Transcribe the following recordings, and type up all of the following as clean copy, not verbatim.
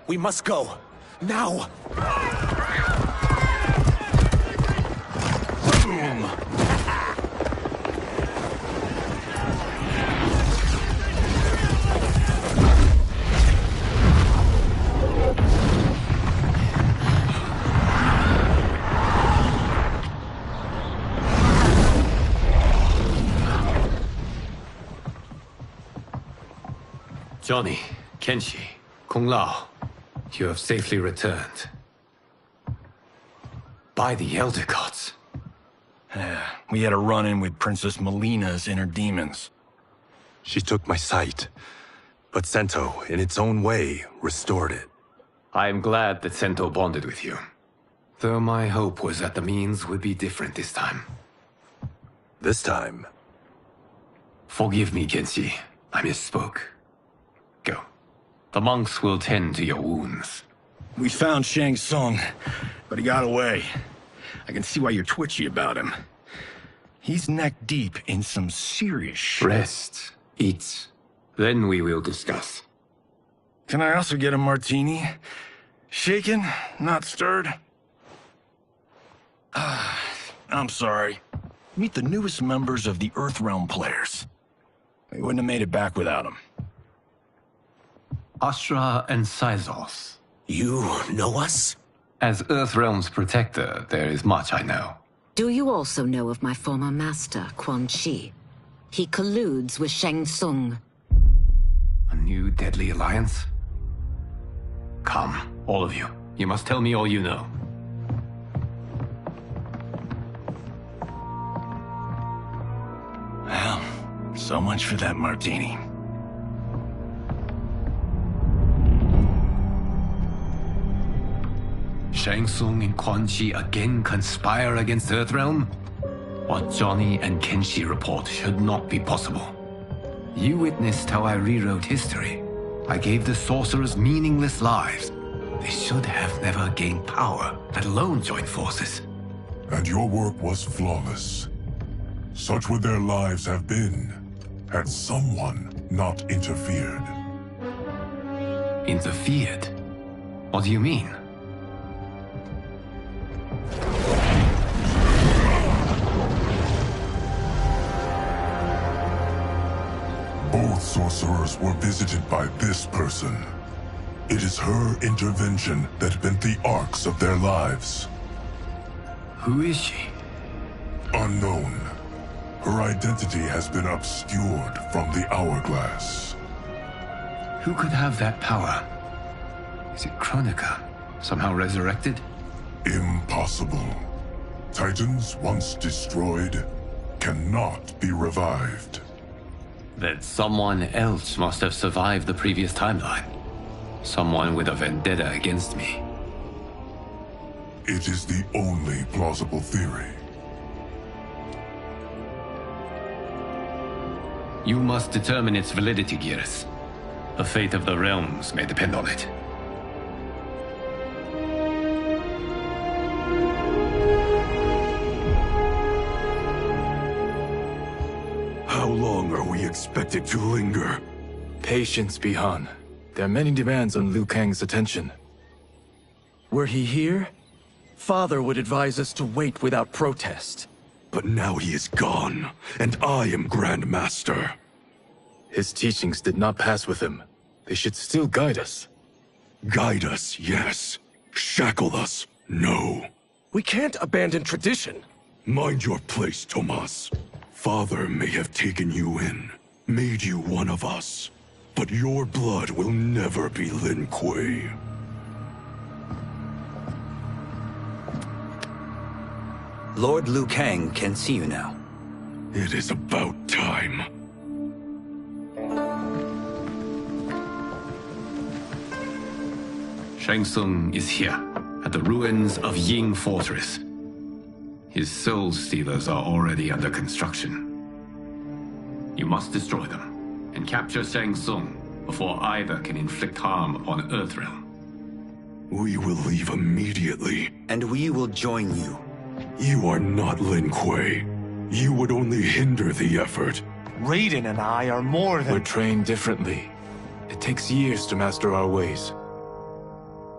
We must go. Now! Boom! Johnny, Kenshi, Kung Lao, you have safely returned. By the Elder Gods. We had a run-in with Princess Melina's inner demons. She took my sight, but Sento, in its own way, restored it. I am glad that Sento bonded with you. Though my hope was that the means would be different this time. This time? Forgive me, Kenshi. I misspoke. Go. The monks will tend to your wounds. We found Shang Tsung, but he got away. I can see why you're twitchy about him. He's neck-deep in some serious shit. Rest. Eat. Then we will discuss. Can I also get a martini? Shaken, not stirred? I'm sorry. Meet the newest members of the Earthrealm players. We wouldn't have made it back without them. Astra and Syzos. You know us? As Earthrealm's protector, there is much I know. Do you also know of my former master, Quan Chi? He colludes with Shang Tsung. A new deadly alliance? Come, all of you. You must tell me all you know. Well, so much for that martini. Shang Tsung and Quan Chi again conspire against Earthrealm? What Johnny and Kenshi report should not be possible. You witnessed how I rewrote history. I gave the sorcerers meaningless lives. They should have never gained power, let alone joined forces. And your work was flawless. Such would their lives have been, had someone not interfered. Interfered? What do you mean? Both sorcerers were visited by this person. It is her intervention that bent the arcs of their lives. Who is she? Unknown. Her identity has been obscured from the hourglass. Who could have that power? Is it Kronika? Somehow resurrected? Impossible. Titans once destroyed cannot be revived. That someone else must have survived the previous timeline. Someone with a vendetta against me. It is the only plausible theory. You must determine its validity, Geras. The fate of the realms may depend on it. How long are we expected to linger? Patience, Bihan. There are many demands on Liu Kang's attention. Were he here, Father would advise us to wait without protest. But now he is gone, and I am Grand Master. His teachings did not pass with him. They should still guide us. Guide us, yes. Shackle us, no. We can't abandon tradition. Mind your place, Tomas. Father may have taken you in, made you one of us. But your blood will never be Lin Kuei. Lord Liu Kang can see you now. It is about time. Shang Tsung is here, at the ruins of Ying Fortress. His soul stealers are already under construction. You must destroy them, and capture Shang Tsung before either can inflict harm upon Earthrealm. We will leave immediately. And we will join you. You are not Lin Kuei. You would only hinder the effort. Raiden and I are more than... We're trained differently. It takes years to master our ways.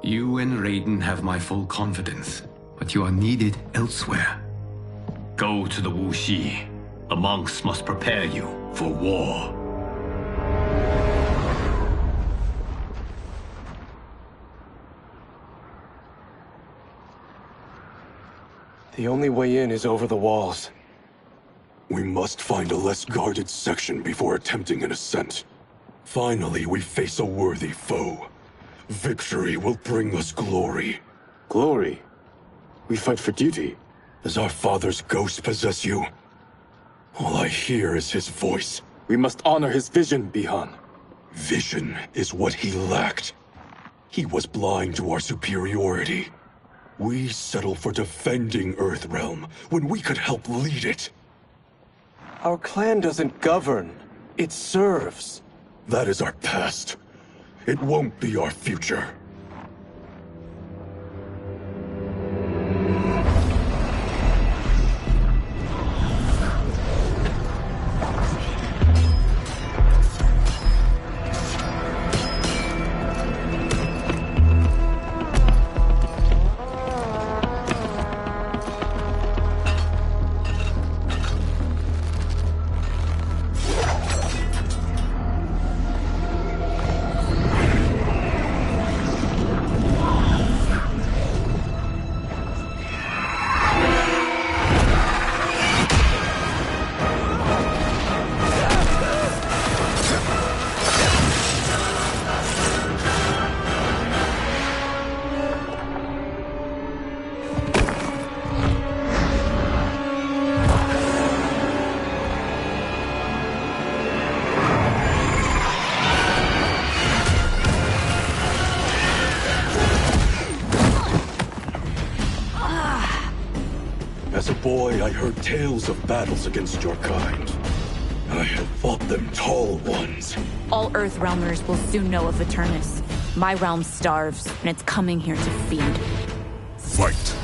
You and Raiden have my full confidence, but you are needed elsewhere. Go to the Wuxi. The monks must prepare you for war. The only way in is over the walls. We must find a less guarded section before attempting an ascent. Finally, we face a worthy foe. Victory will bring us glory. Glory? We fight for duty. Does our father's ghost possess you? All I hear is his voice. We must honor his vision, Bihan. Vision is what he lacked. He was blind to our superiority. We settle for defending Earthrealm when we could help lead it. Our clan doesn't govern. It serves. That is our past. It won't be our future. As a boy, I heard tales of battles against your kind. I had fought them tall ones. All Earthrealmers will soon know of Eternus. My realm starves, and it's coming here to feed. Fight.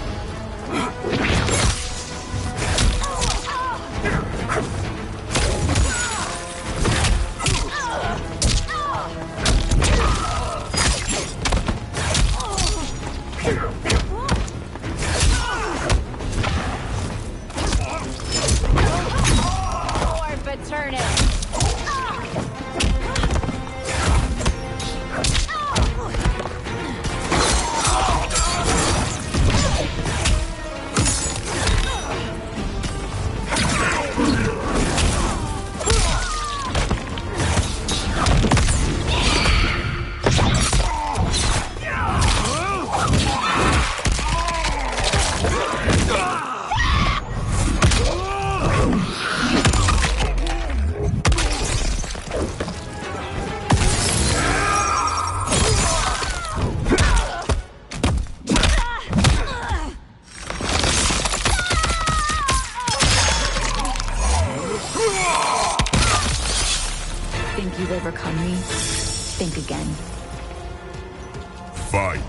Think you've overcome me? Think again. Fight.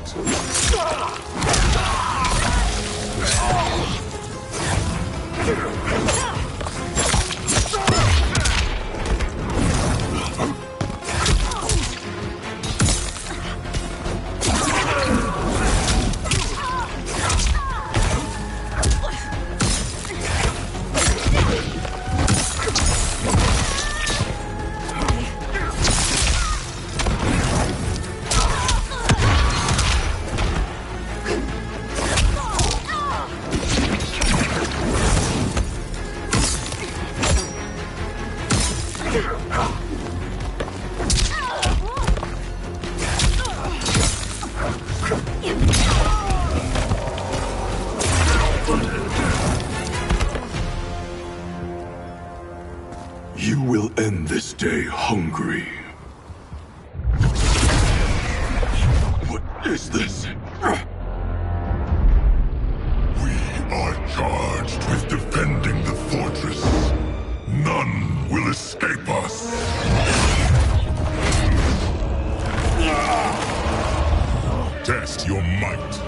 You will end this day hungry. What is this? We are charged with defending the fortress. None will escape us. Test your might.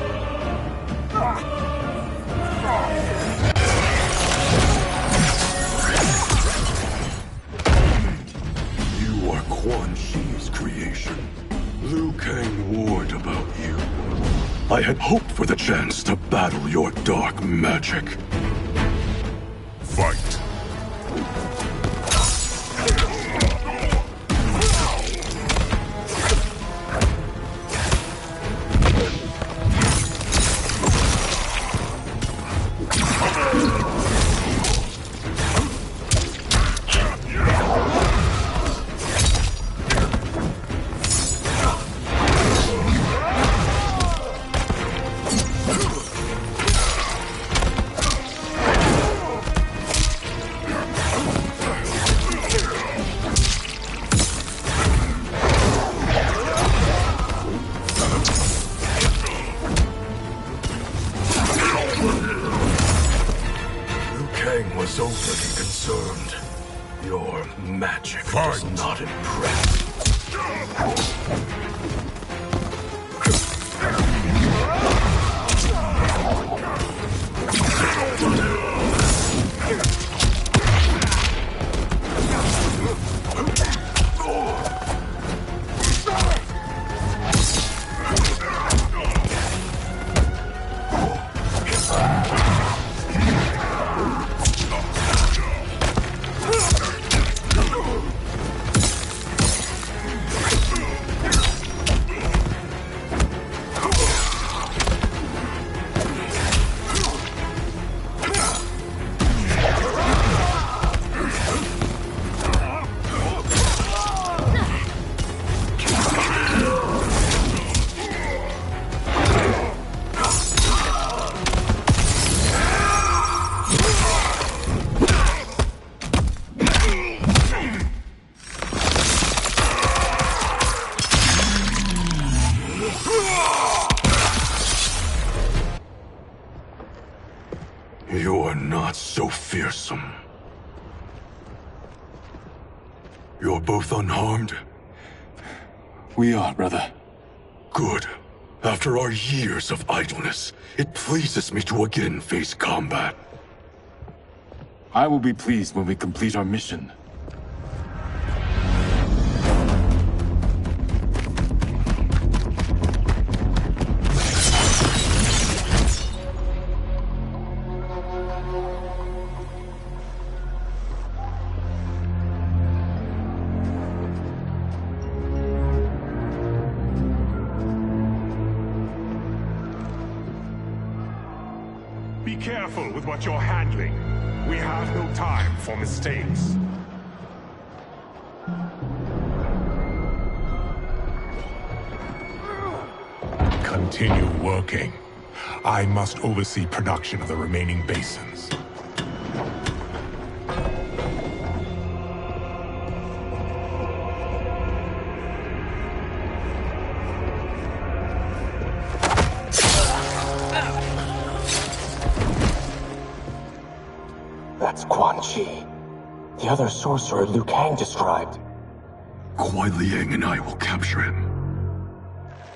You are Quan Chi's creation. Liu Kang warned about you. I had hoped for the chance to battle your dark magic. Fight. Was overly concerned. Your magic does not impress. You're not so fearsome. You're both unharmed? We are, brother. Good. After our years of idleness, it pleases me to again face combat. I will be pleased when we complete our mission. Be careful with what you're handling. We have no time for mistakes. Continue working. I must oversee production of the remaining basins. That's Quan Chi. The other sorcerer Liu Kang described. Kuai Liang and I will capture him.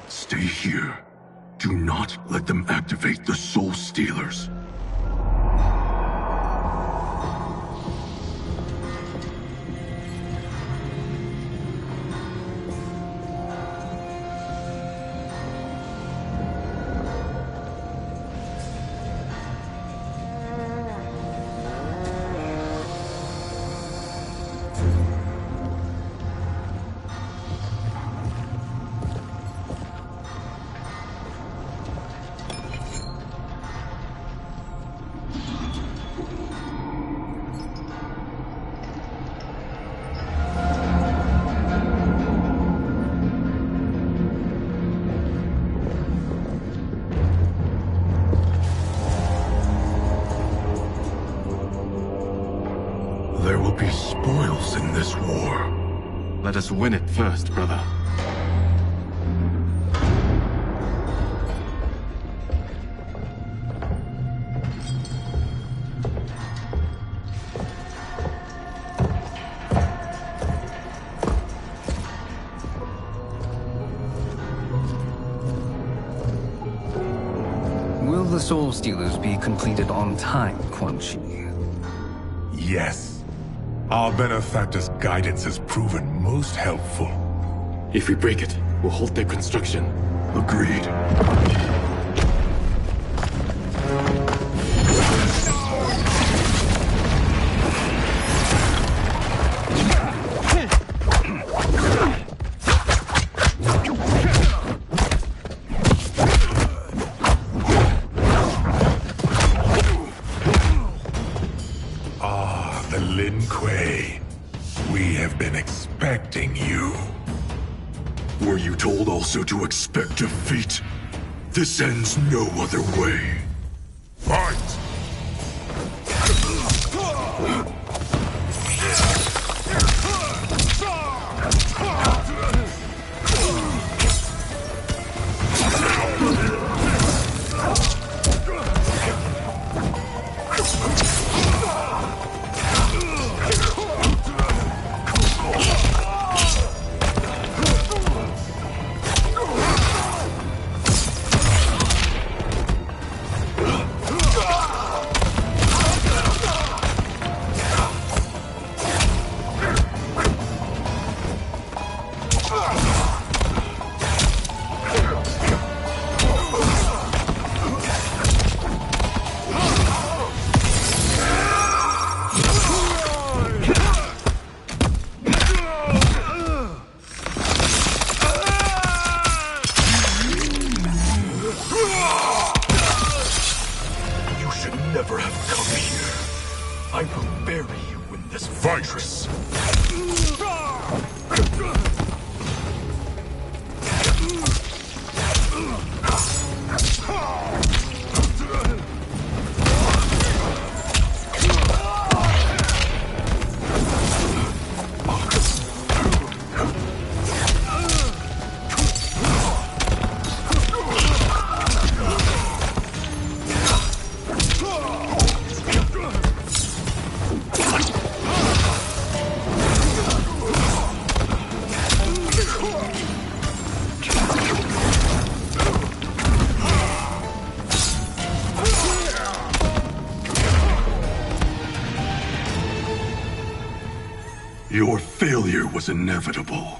Stay here. Do not let them activate the Soul Stealers. There will be spoils in this war. Let us win it first, brother. Will the Soul Stealers be completed on time, Quan Chi? Yes. Our benefactor's guidance has proven most helpful. If we break it, we'll halt their construction. Agreed. We have been expecting you. Were you told also to expect defeat? This ends no other way. Fight! Never have come here. I will bury you in this fortress. Your failure was inevitable.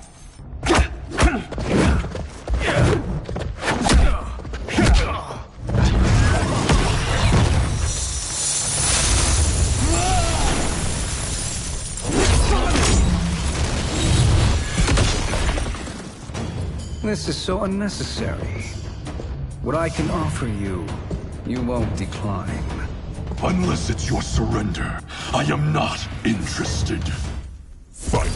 This is so unnecessary. What I can offer you, you won't decline. Unless it's your surrender, I am not interested. Fight.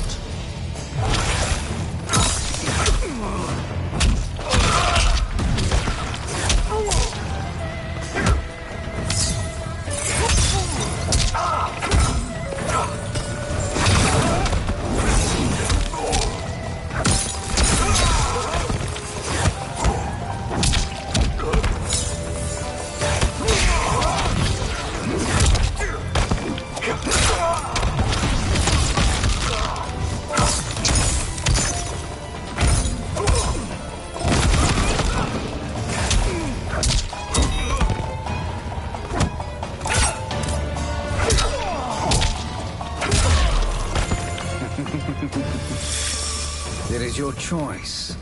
It is your choice.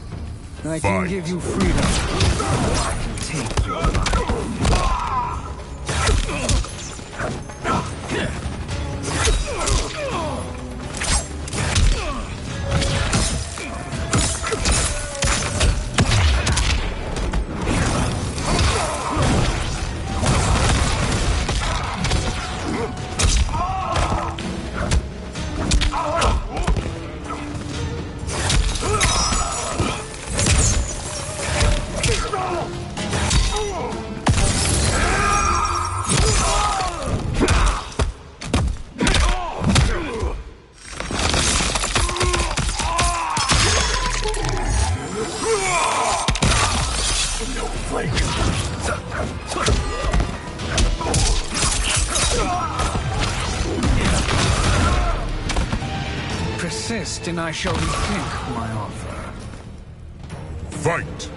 I can give you freedom, or I can take your life. Persist, and I shall rethink my offer. Fight!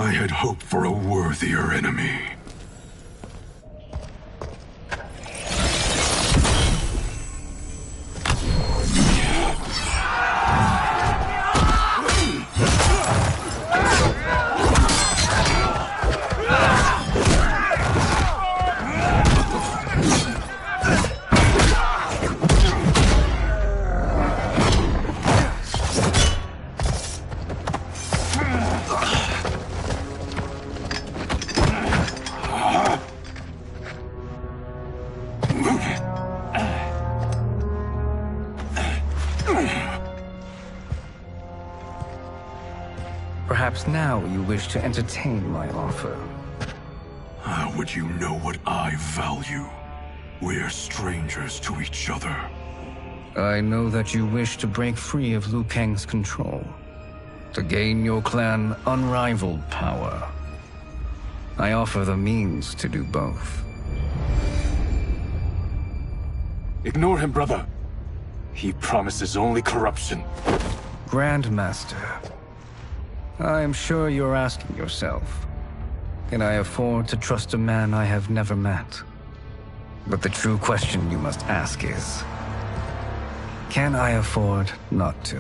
I had hoped for a worthier enemy. Perhaps now you wish to entertain my offer. How would you know what I value? We're strangers to each other. I know that you wish to break free of Liu Kang's control, to gain your clan unrivaled power. I offer the means to do both. Ignore him, brother. He promises only corruption. Grandmaster, I am sure you're asking yourself, can I afford to trust a man I have never met? But the true question you must ask is, can I afford not to?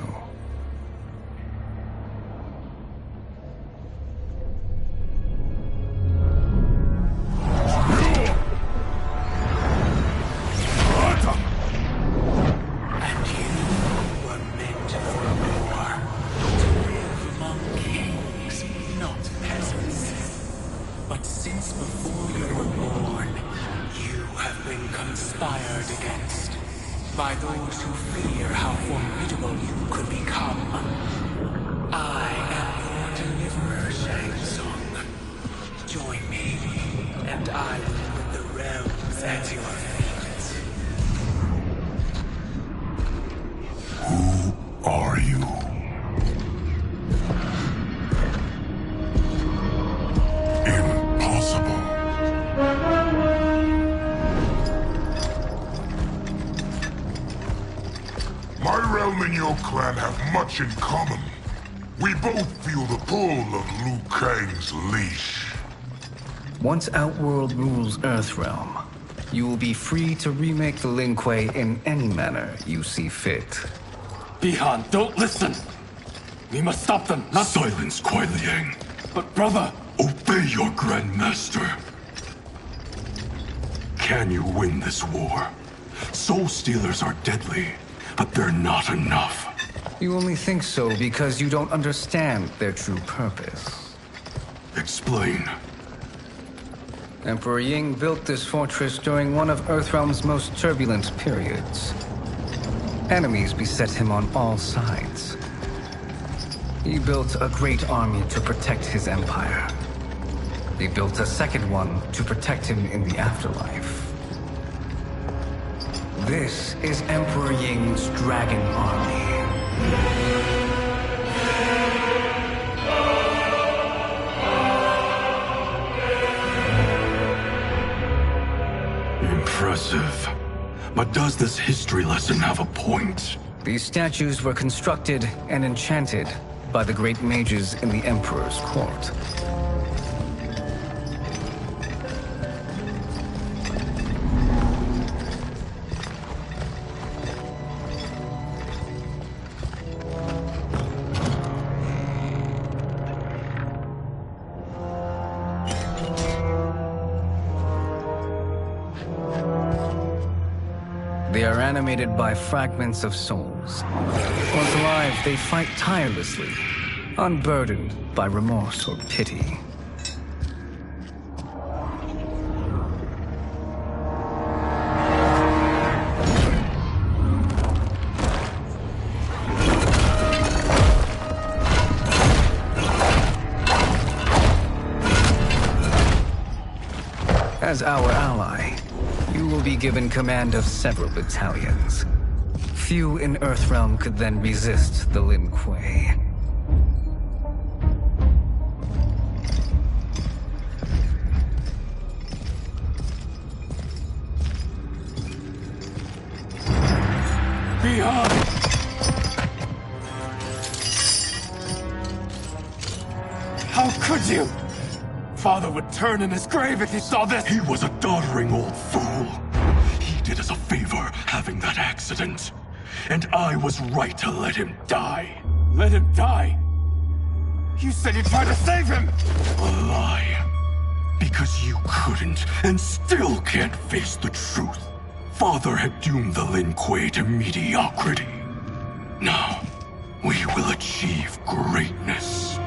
By those who fear how formidable you could become. I am your deliverer, Shang Tsung. Join me, and I will put the realms at your feet. Who are you? Impossible. My realm and your clan have much in common. We both feel the pull of Liu Kang's leash. Once Outworld rules Earthrealm, you will be free to remake the Lin Kuei in any manner you see fit. Bihan, don't listen! We must stop them, not— Silence, Kuai Liang. But brother— Obey your Grandmaster. Can you win this war? Soul Stealers are deadly, but they're not enough. You only think so because you don't understand their true purpose. Explain. Emperor Ying built this fortress during one of Earthrealm's most turbulent periods. Enemies beset him on all sides. He built a great army to protect his empire. He built a second one to protect him in the afterlife. This is Emperor Ying's Dragon Army. Impressive. But does this history lesson have a point? These statues were constructed and enchanted by the great mages in the Emperor's court. They are animated by fragments of souls. Once alive, they fight tirelessly, unburdened by remorse or pity. As our ally, you will be given command of several battalions. Few in Earthrealm could then resist the Lin Kuei. Bihan! How could you! Father would turn in his grave if he saw this! He was a doddering old fool. He did us a favor having that accident. And I was right to let him die. Let him die? You said you tried to save him! A lie. Because you couldn't, and still can't face the truth. Father had doomed the Lin Kuei to mediocrity. Now, we will achieve greatness.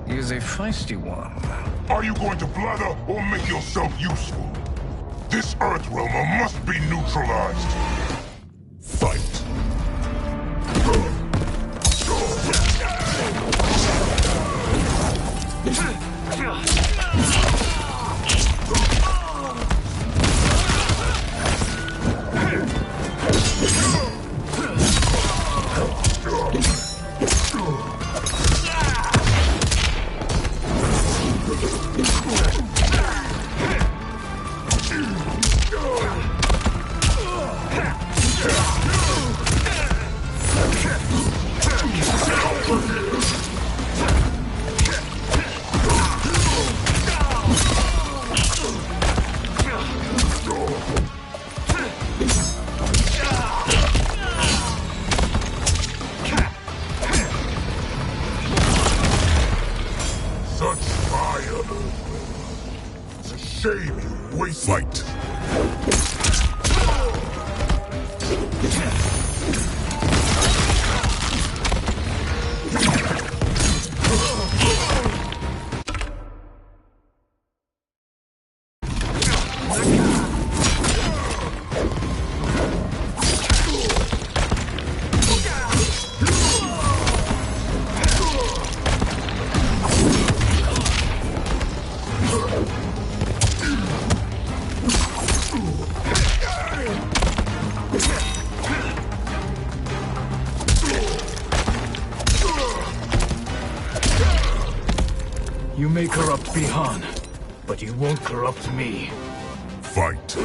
He's a feisty one. Are you going to blather or make yourself useful? This Earthrealmer must be neutralized. Fight. Such fire. It's a shame you waste light. You may corrupt Bihan, but you won't corrupt me. Fight.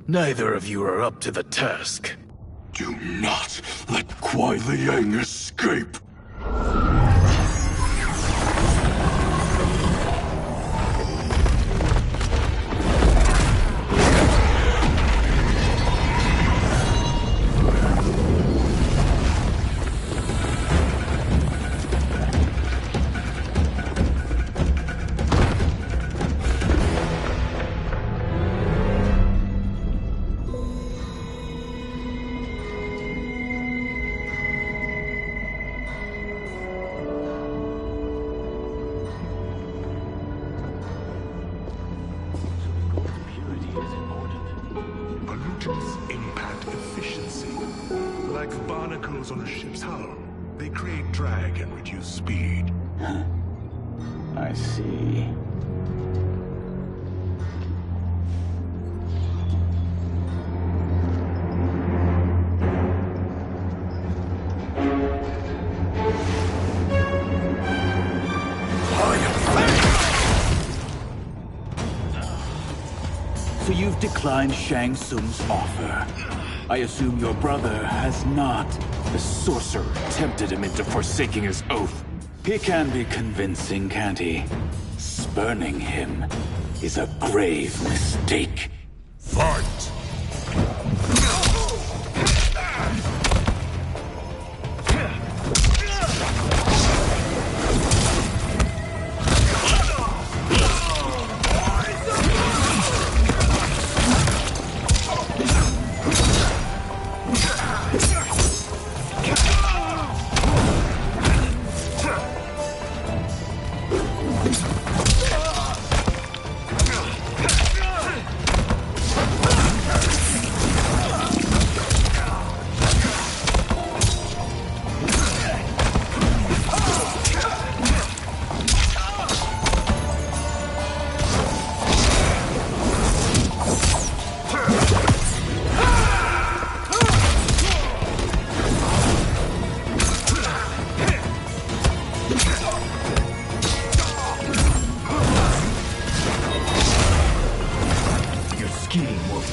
Neither of you are up to the task. Do not let Kuai Liang escape. Pollutants impact efficiency. Like barnacles on a ship's hull. They create drag and reduce speed. I see. declined Shang Tsung's offer. I assume your brother has not. The sorcerer tempted him into forsaking his oath. He can be convincing, can't he? Spurning him is a grave mistake. Fight!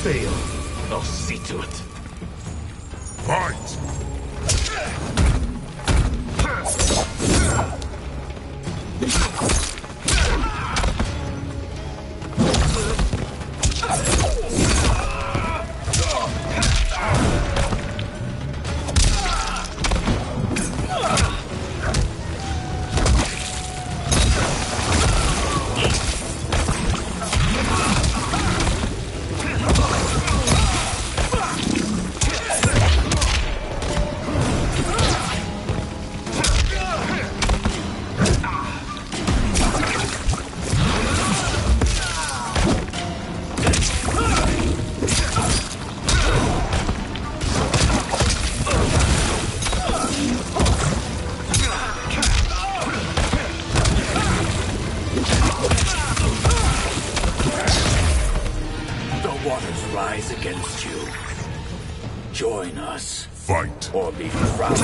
Fail. I'll see to it. Fight! Rise against you. Join us. Fight. Or be crowned.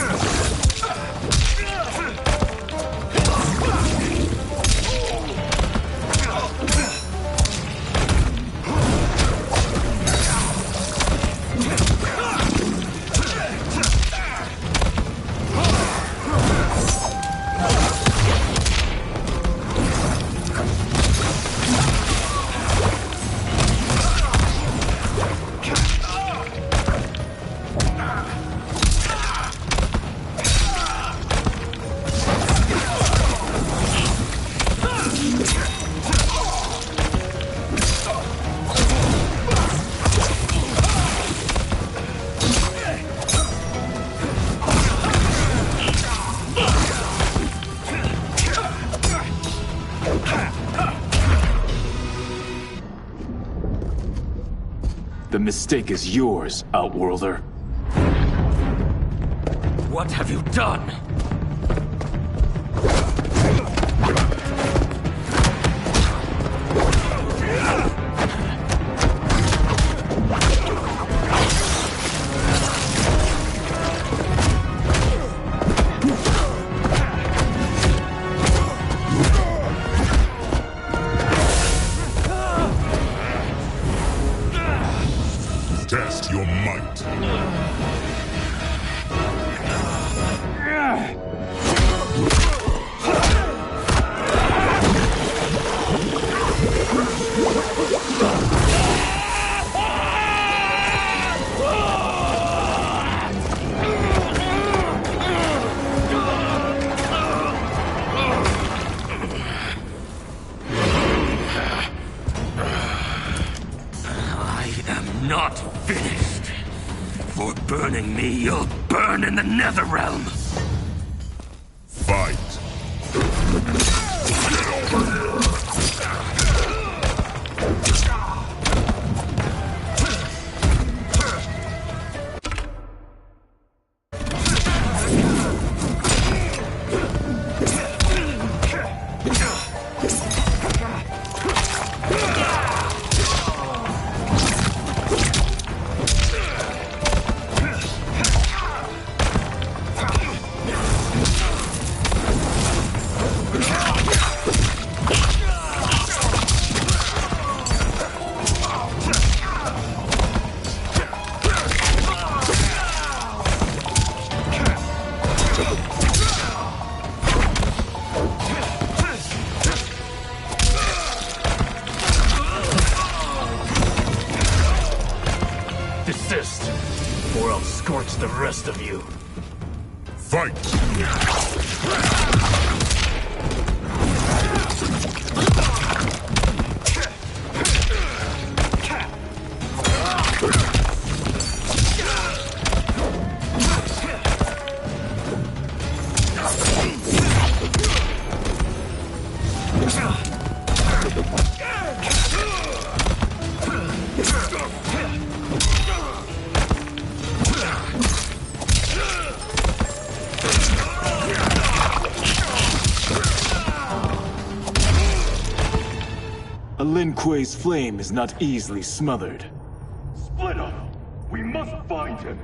The mistake is yours, Outworlder. What have you done? Test your might. Not finished. For burning me, you'll burn in the Netherrealm. Fight. Desist, or I'll scorch the rest of you. Fight! A Lin Kuei's flame is not easily smothered. Split up! We must find him!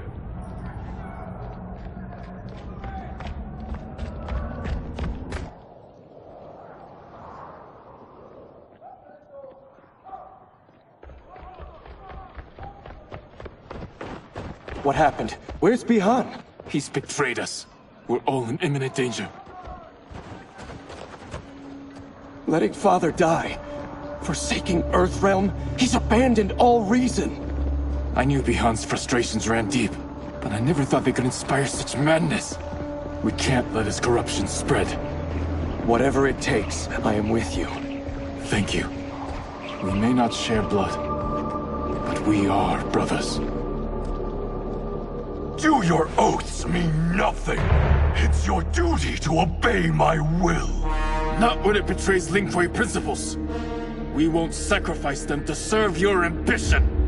What happened? Where's Bihan? He's betrayed us. We're all in imminent danger. Letting Father die. Forsaking Earthrealm, he's abandoned all reason. I knew Bihan's frustrations ran deep, but I never thought they could inspire such madness. We can't let his corruption spread. Whatever it takes, I am with you. Thank you. We may not share blood, but we are brothers. Do your oaths mean nothing? It's your duty to obey my will. Not when it betrays Lin Kuei principles. We won't sacrifice them to serve your ambition.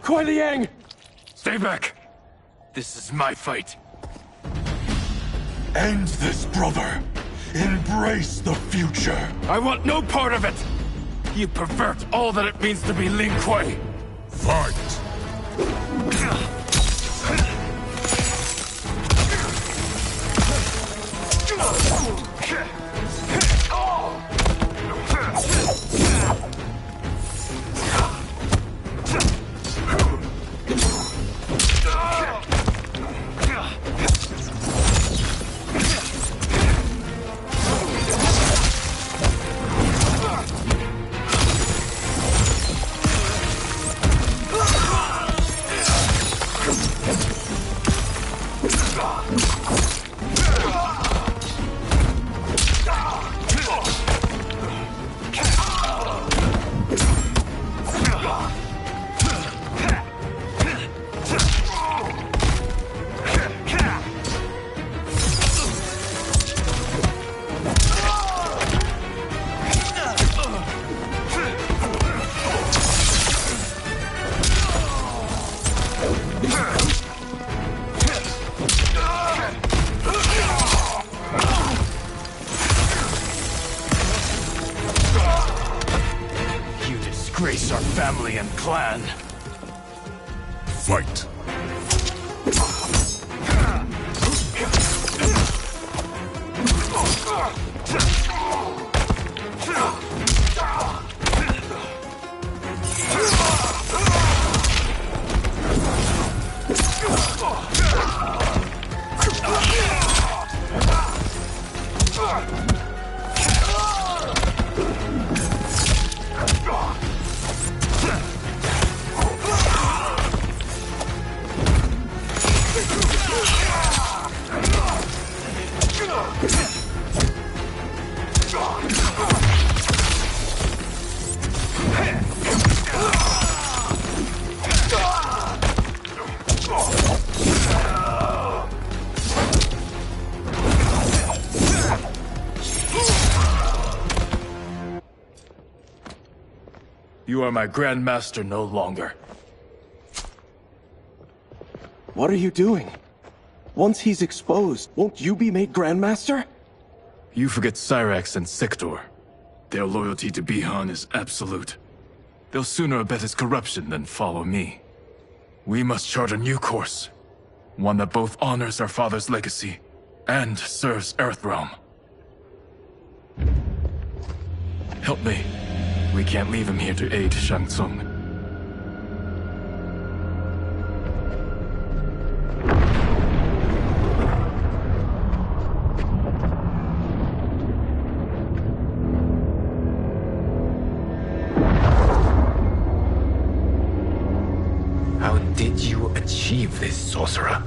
Kuei Liang! Stay back! This is my fight. End this, brother. Embrace the future. I want no part of it! You pervert all that it means to be Lin Kuei! Fight! Disgrace our family and clan. Fight! You are my Grand Master no longer. What are you doing? Once he's exposed, won't you be made Grandmaster? You forget Cyrax and Sector. Their loyalty to Bihan is absolute. They'll sooner abet his corruption than follow me. We must chart a new course. One that both honors our father's legacy and serves Earthrealm. Help me. We can't leave him here to aid Shang Tsung. How did you achieve this, sorcerer?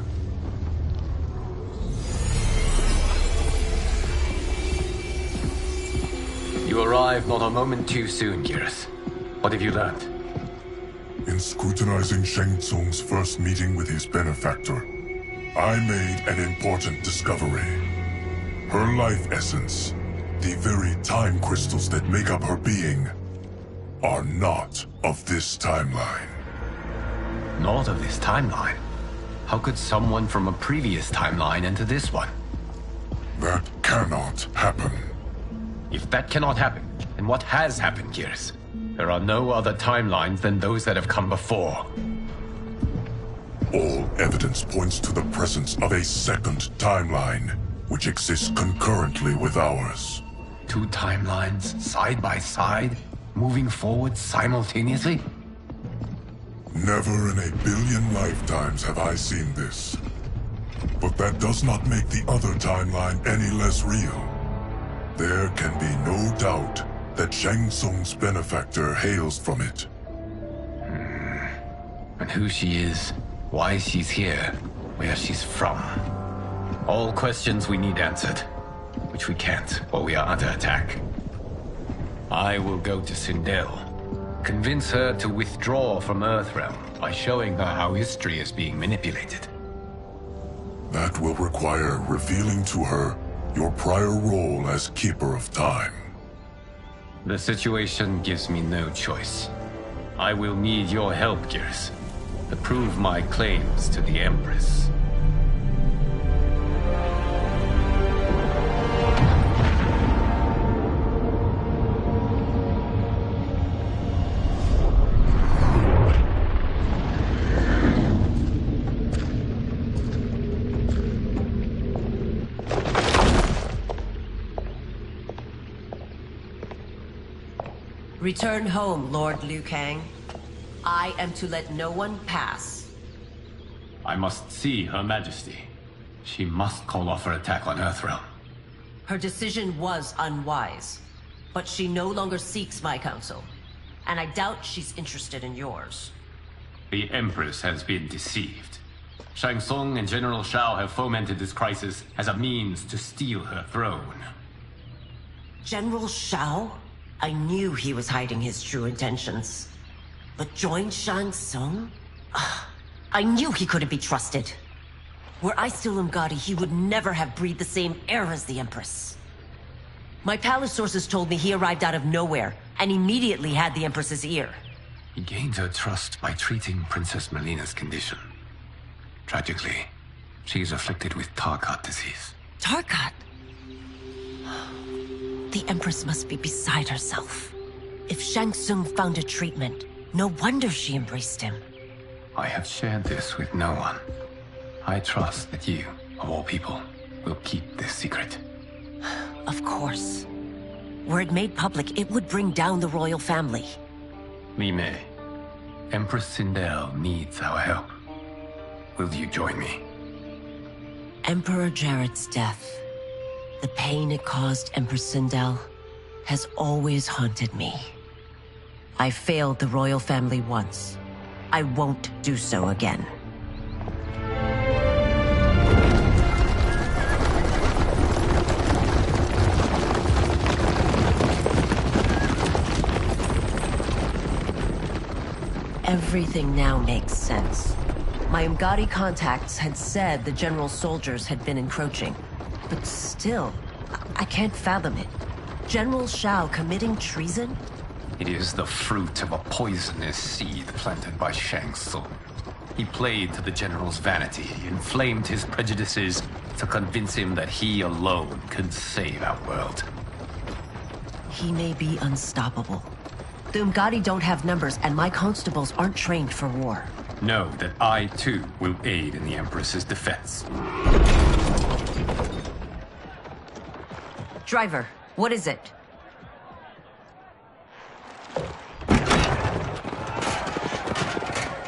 You arrived not a moment too soon, Geras. What have you learned? In scrutinizing Shang Tsung's first meeting with his benefactor, I made an important discovery. Her life essence, the very time crystals that make up her being, are not of this timeline. Not of this timeline? How could someone from a previous timeline enter this one? That cannot happen. If that cannot happen, then what has happened, Geras? There are no other timelines than those that have come before. All evidence points to the presence of a second timeline, which exists concurrently with ours. Two timelines, side by side, moving forward simultaneously? Never in a billion lifetimes have I seen this. But that does not make the other timeline any less real. There can be no doubt that Shang Tsung's benefactor hails from it. And who she is, why she's here, where she's from. All questions we need answered, which we can't while we are under attack. I will go to Sindel. Convince her to withdraw from Earthrealm by showing her how history is being manipulated. That will require revealing to her your prior role as Keeper of Time. The situation gives me no choice. I will need your help, Geras, to prove my claims to the Empress. Return home, Lord Liu Kang. I am to let no one pass. I must see Her Majesty. She must call off her attack on Earthrealm. Her decision was unwise, but she no longer seeks my counsel, and I doubt she's interested in yours. The Empress has been deceived. Shang Tsung and General Shao have fomented this crisis as a means to steal her throne. General Shao? I knew he was hiding his true intentions. But join Shang Tsung? I knew he couldn't be trusted. Were I still Umgadi, he would never have breathed the same air as the Empress. My palace sources told me he arrived out of nowhere, and immediately had the Empress's ear. He gained her trust by treating Princess Melina's condition. Tragically, she is afflicted with Tarkat disease. Tarkat? The Empress must be beside herself. If Shang Tsung found a treatment, no wonder she embraced him. I have shared this with no one. I trust that you, of all people, will keep this secret. Of course. Were it made public, it would bring down the royal family. Li Mei, Empress Sindel needs our help. Will you join me? Emperor Jared's death, the pain it caused Empress Sindel, has always haunted me. I failed the royal family once. I won't do so again. Everything now makes sense. My Umgadi contacts had said the general soldiers had been encroaching. But still, I can't fathom it. General Shao committing treason? It is the fruit of a poisonous seed planted by Shang Tsung. He played to the general's vanity, inflamed his prejudices to convince him that he alone could save our world. He may be unstoppable. The Umgadi don't have numbers, and my constables aren't trained for war. Know that I, too, will aid in the Empress's defense. Driver, what is it?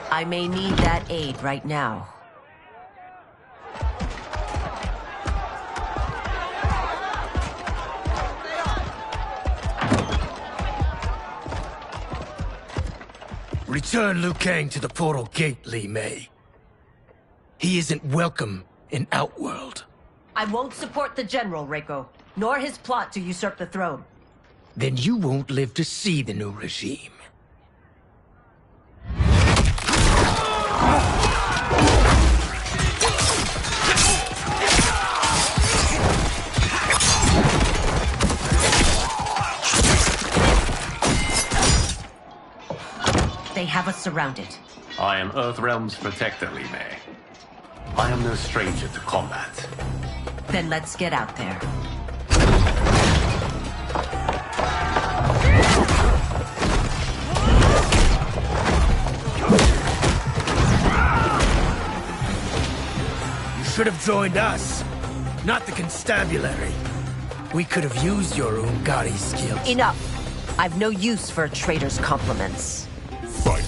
I may need that aid right now. Return Liu Kang to the portal gate, Li Mei. He isn't welcome in Outworld. I won't support the General, Reiko, nor his plot to usurp the throne. Then you won't live to see the new regime. They have us surrounded. I am Earthrealm's protector, Li Mei. I am no stranger to combat. Then let's get out there. You should have joined us, not the constabulary. We could have used your Umgadi skills. Enough! I've no use for a traitor's compliments. Fight.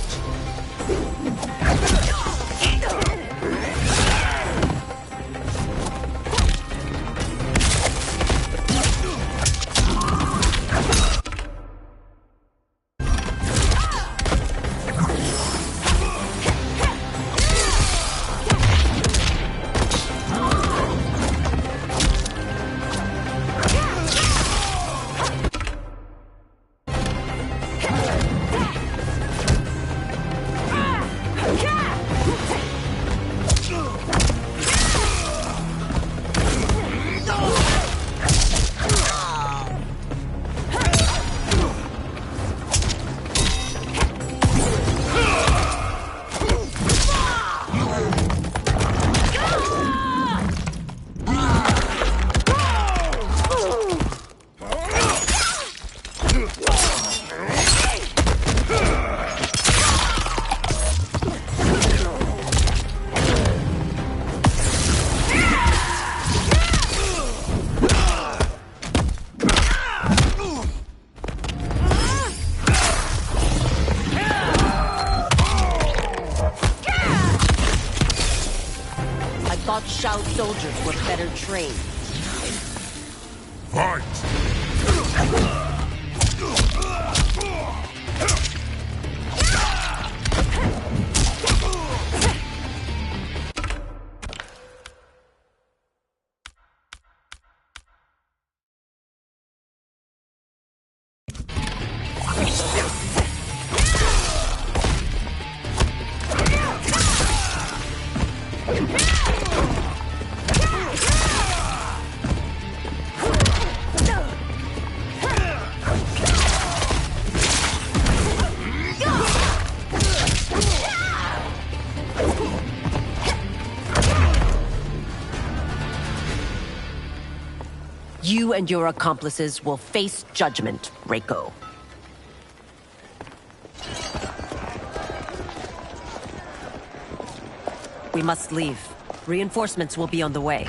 Shao soldiers were better trained. Fight! You and your accomplices will face judgment, Reiko. We must leave. Reinforcements will be on the way.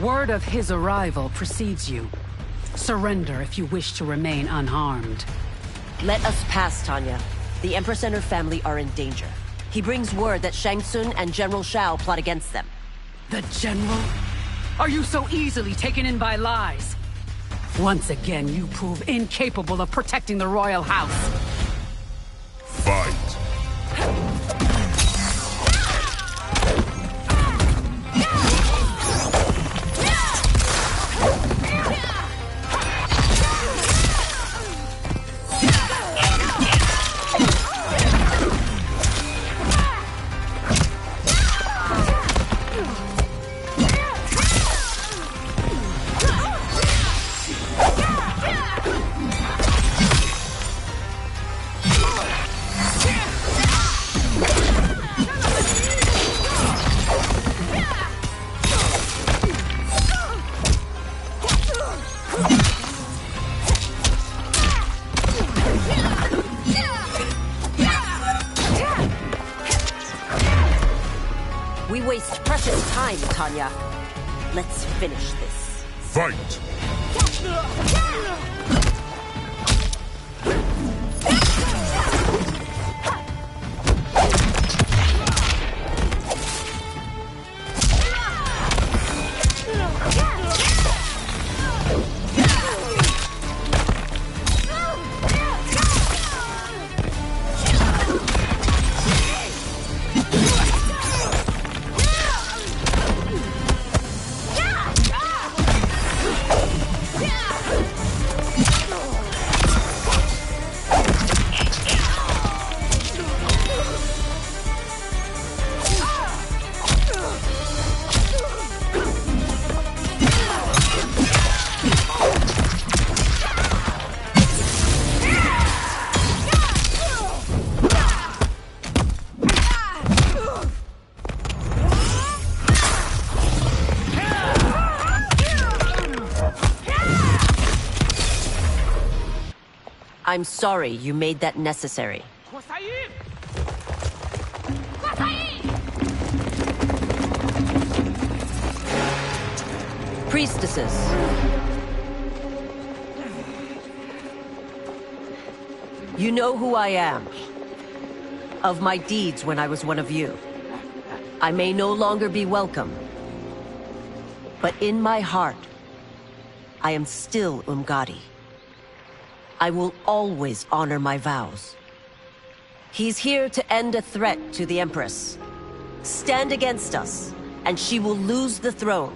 Word of his arrival precedes you. Surrender if you wish to remain unharmed. Let us pass, Tanya. The Empress and her family are in danger. He brings word that Shang Tsung and General Shao plot against them. The General? Are you so easily taken in by lies? Once again, you prove incapable of protecting the royal house. Fight! waste precious time, Tanya. Let's finish this. Fight! I'm sorry you made that necessary. Priestesses. You know who I am. Of my deeds when I was one of you. I may no longer be welcome. But in my heart, I am still Umgadi. I will always honor my vows. He's here to end a threat to the Empress. Stand against us, and she will lose the throne.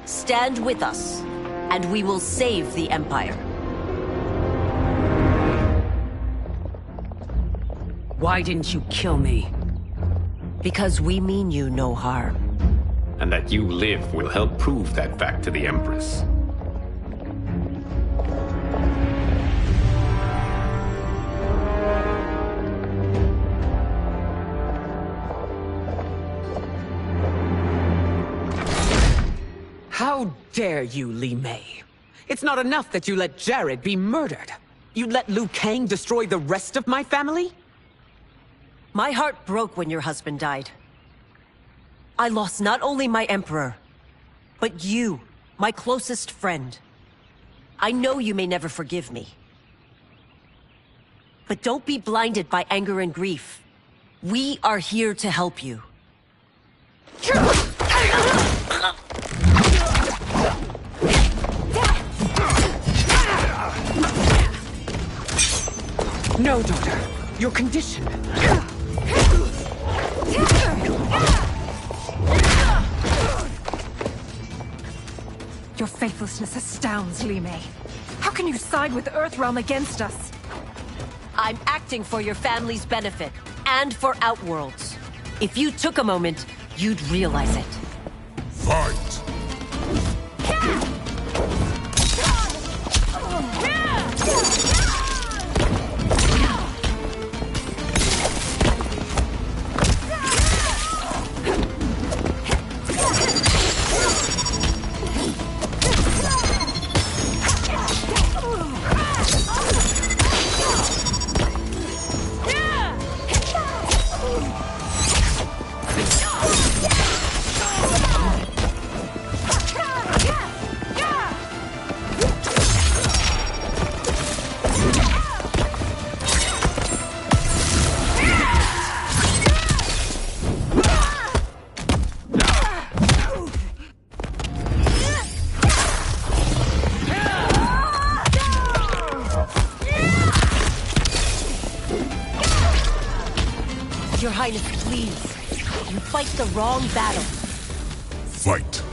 Stand with us, and we will save the Empire. Why didn't you kill me? Because we mean you no harm. And that you live will help prove that fact to the Empress. How dare you, Li Mei? It's not enough that you let Jared be murdered. You'd let Liu Kang destroy the rest of my family? My heart broke when your husband died. I lost not only my emperor, but you, my closest friend. I know you may never forgive me. But don't be blinded by anger and grief. We are here to help you. No, daughter. Your condition. Your faithlessness astounds, Li Mei. How can you side with Earthrealm against us? I'm acting for your family's benefit, and for Outworld's. If you took a moment, you'd realize it. Fight! Your Highness, please. You fight the wrong battle. Fight.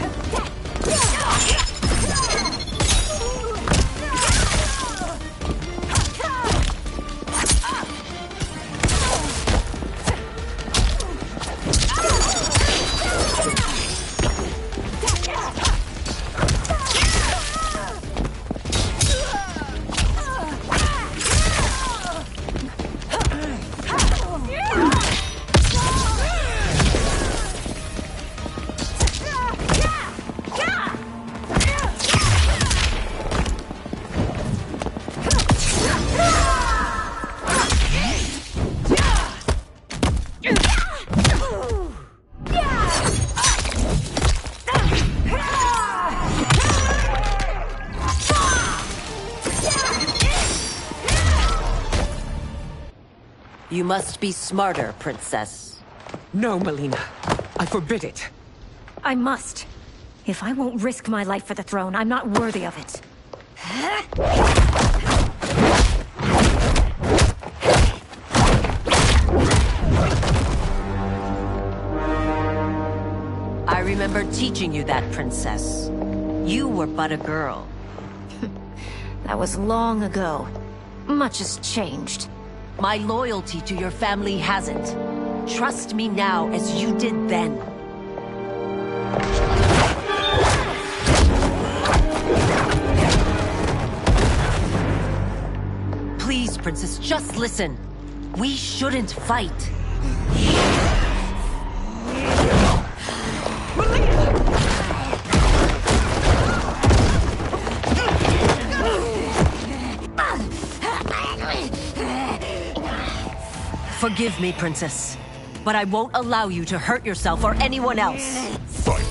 You must be smarter, Princess. No, Melina. I forbid it. I must. If I won't risk my life for the throne, I'm not worthy of it. I remember teaching you that, Princess. You were but a girl. That was long ago. Much has changed. My loyalty to your family hasn't. Trust me now as you did then. Please, Princess, just listen. We shouldn't fight. Forgive me, Princess, but I won't allow you to hurt yourself or anyone else. Fight.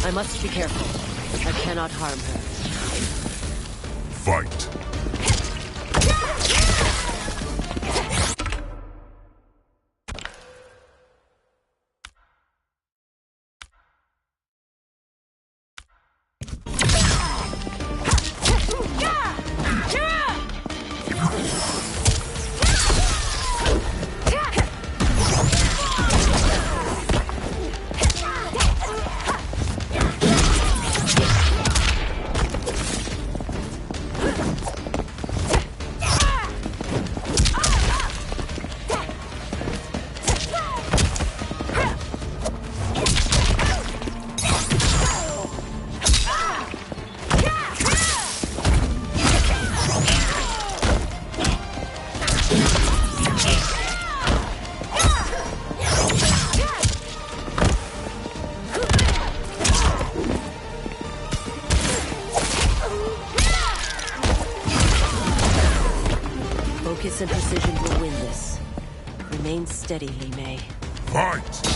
I must be careful. I cannot harm her. Fight. Focus and precision will win this. Remain steady, Li Mei. Fight!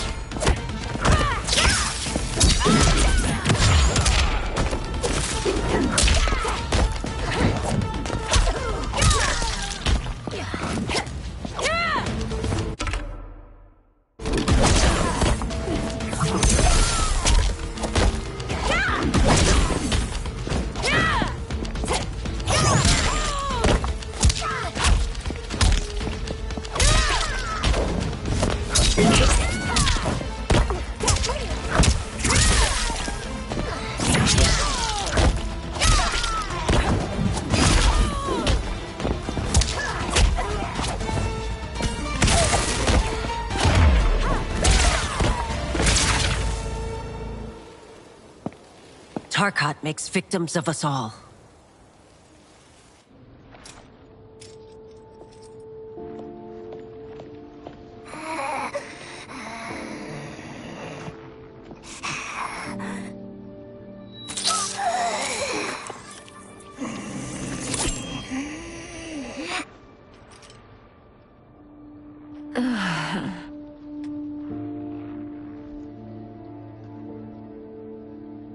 Tarkat makes victims of us all.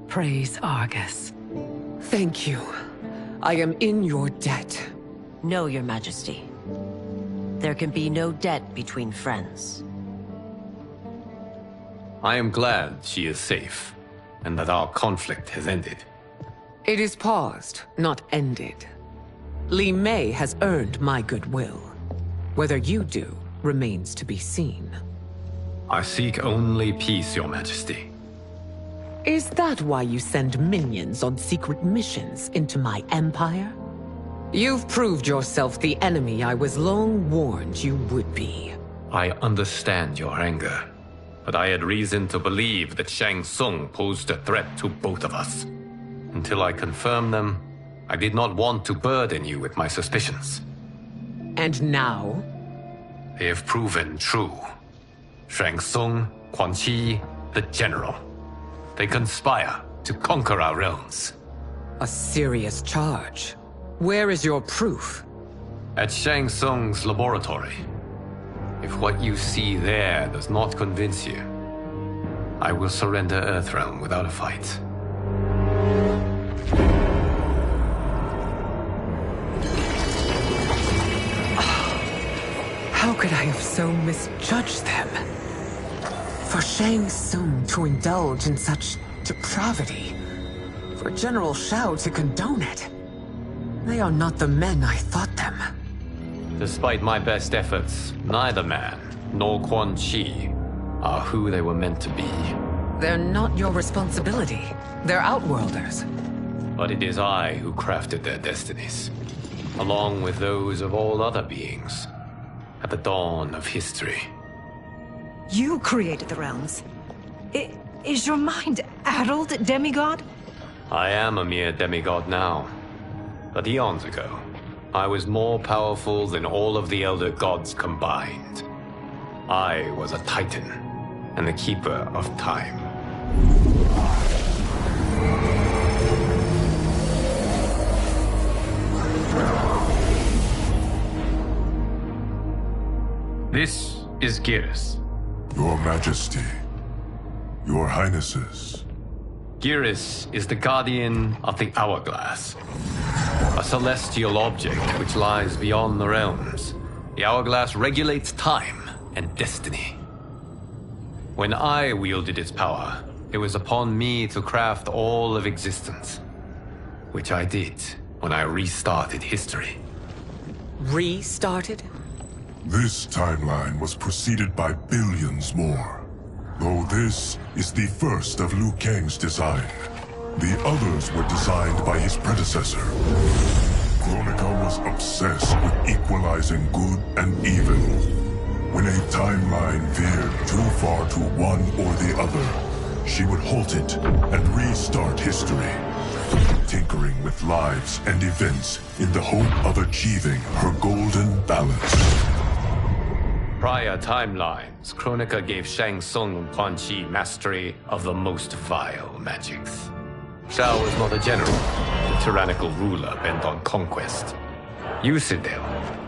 Praise Argus. Thank you. I am in your debt. No, Your Majesty. There can be no debt between friends. I am glad she is safe, and that our conflict has ended. It is paused, not ended. Li Mei has earned my goodwill. Whether you do remains to be seen. I seek only peace, Your Majesty. Is that why you send minions on secret missions into my empire? You've proved yourself the enemy I was long warned you would be. I understand your anger, but I had reason to believe that Shang Tsung posed a threat to both of us. Until I confirmed them, I did not want to burden you with my suspicions. And now? They have proven true. Shang Tsung, Quan Chi, the General. They conspire to conquer our realms. A serious charge. Where is your proof? At Shang Tsung's laboratory. If what you see there does not convince you, I will surrender Earthrealm without a fight. How could I have so misjudged them? For Shang Tsung to indulge in such depravity, for General Shao to condone it, they are not the men I thought them. Despite my best efforts, neither man nor Quan Chi are who they were meant to be. They're not your responsibility. They're Outworlders. But it is I who crafted their destinies, along with those of all other beings, at the dawn of history. You created the realms. Is your mind addled, demigod? I am a mere demigod now. But eons ago, I was more powerful than all of the Elder Gods combined. I was a Titan, and the Keeper of Time. This is Geras. Your Majesty. Your Highnesses. Geras is the guardian of the Hourglass. A celestial object which lies beyond the realms. The Hourglass regulates time and destiny. When I wielded its power, it was upon me to craft all of existence. Which I did when I restarted history. Restarted? This timeline was preceded by billions more. Though this is the first of Liu Kang's design. The others were designed by his predecessor. Kronika was obsessed with equalizing good and evil. When a timeline veered too far to one or the other, she would halt it and restart history, tinkering with lives and events in the hope of achieving her golden balance. Prior timelines, Kronika gave Shang Tsung and Quan Chi mastery of the most vile magics. Shao was not a general, a tyrannical ruler bent on conquest. You, Sindel,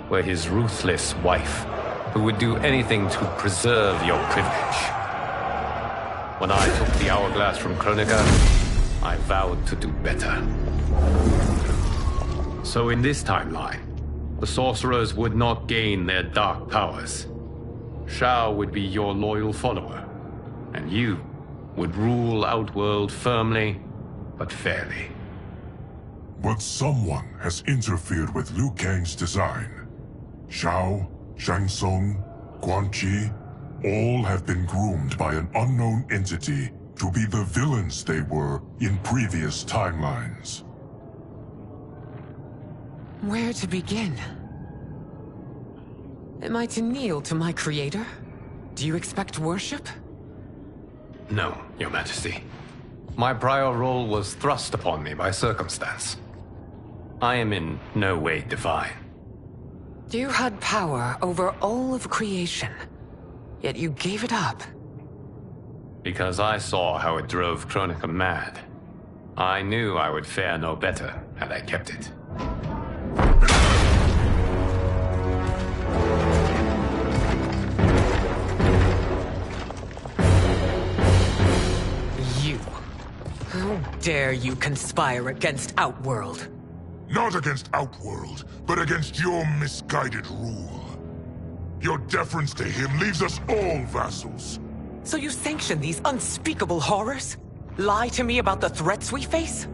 were his ruthless wife, who would do anything to preserve your privilege. When I took the Hourglass from Kronika, I vowed to do better. So in this timeline, the sorcerers would not gain their dark powers. Shao would be your loyal follower, and you would rule Outworld firmly, but fairly. But someone has interfered with Liu Kang's design. Shao, Shang Tsung, Quan Chi, all have been groomed by an unknown entity to be the villains they were in previous timelines. Where to begin? Am I to kneel to my creator? Do you expect worship? No, Your Majesty. My prior role was thrust upon me by circumstance. I am in no way divine. You had power over all of creation, yet you gave it up. Because I saw how it drove Kronika mad. I knew I would fare no better had I kept it. How dare you conspire against Outworld? Not against Outworld, but against your misguided rule. Your deference to him leaves us all vassals. So you sanction these unspeakable horrors? Lie to me about the threats we face?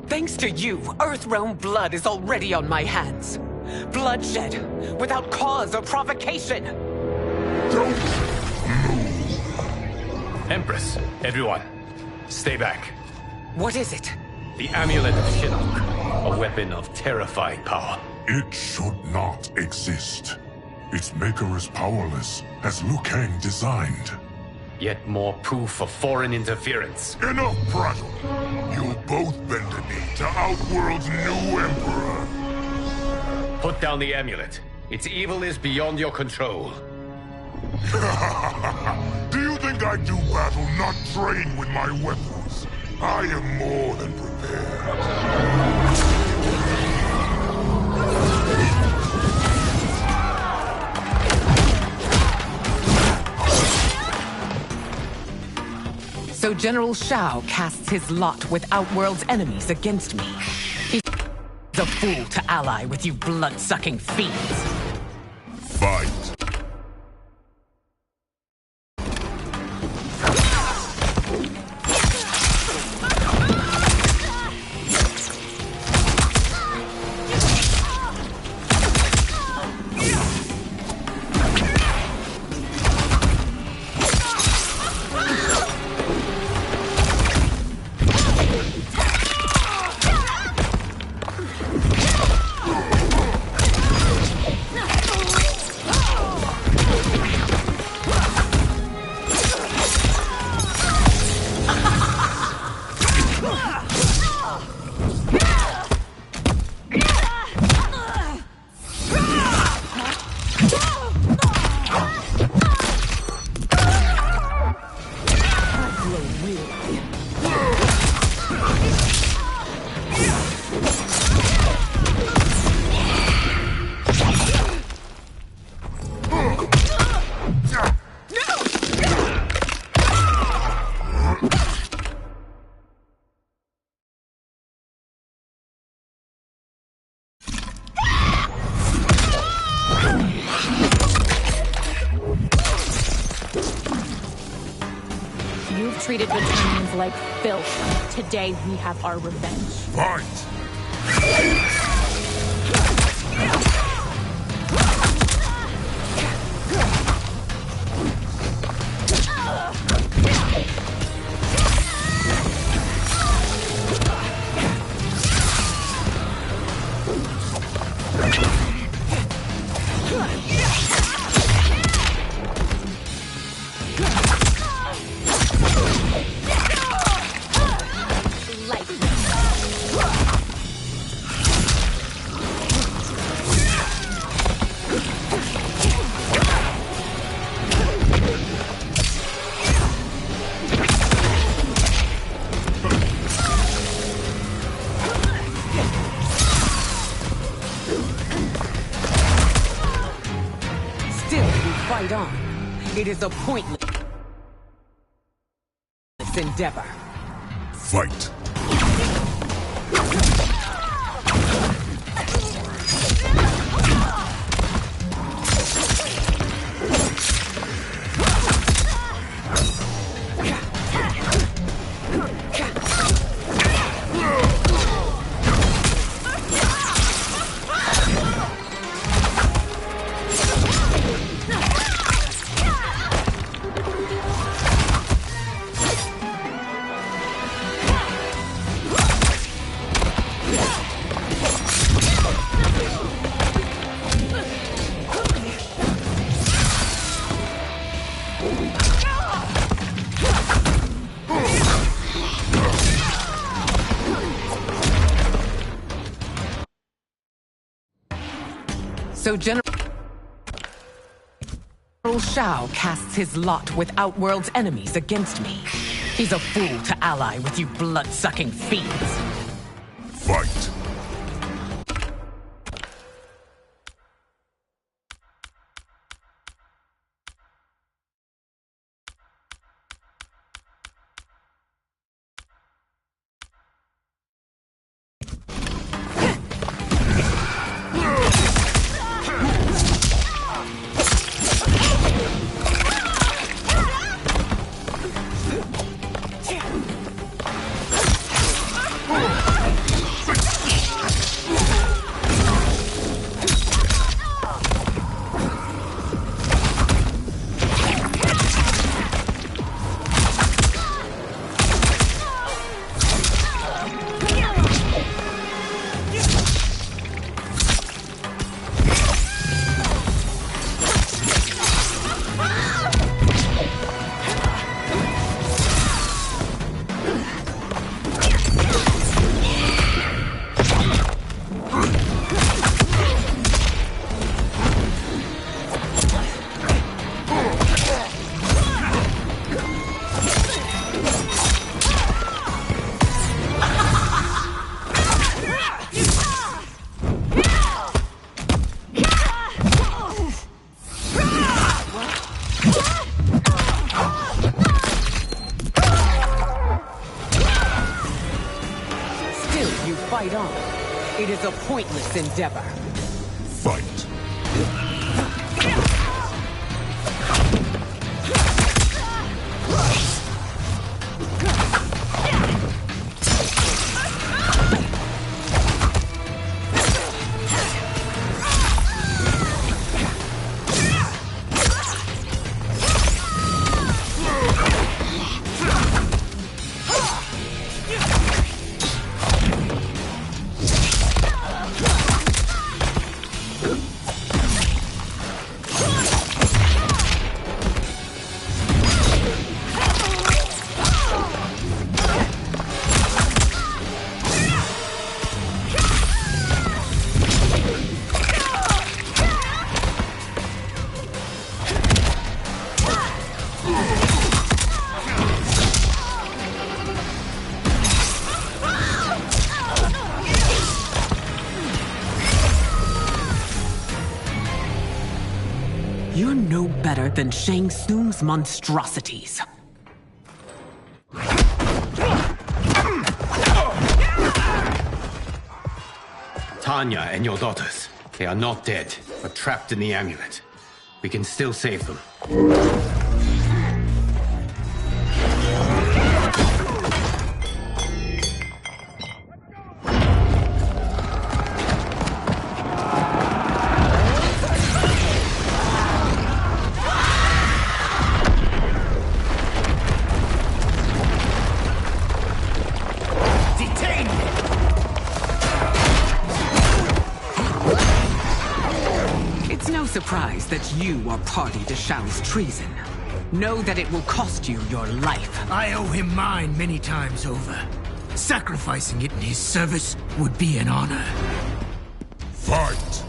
Thanks to you, Earthrealm blood is already on my hands. Bloodshed, without cause or provocation. Don't move. Empress, everyone, stay back. What is it? The Amulet of Shinnok, a weapon of terrifying power. It should not exist. Its maker is powerless, as Liu Kang designed. Yet more proof of foreign interference. Enough prattle! You both bend a knee to Outworld's new emperor. Put down the amulet. Its evil is beyond your control. Do you think I do battle not trained with my weapons? I am more than prepared. So General Shao casts his lot with Outworld's enemies against me. He's a fool to ally with you blood-sucking fiends. Fight. You've treated Returnians like filth. Today we have our revenge. Fight! Fight on. It is a pointless endeavor. Fight. So General Shao casts his lot with Outworld's enemies against me. He's a fool to ally with you blood-sucking fiends. Fight. a pointless endeavor. Fight. You're no better than Shang Tsung's monstrosities. Tanya and your daughters. They are not dead, but trapped in the amulet. We can still save them. Surprised that you are party to Shao's treason. Know that it will cost you your life. I owe him mine many times over. Sacrificing it in his service would be an honor. Fight!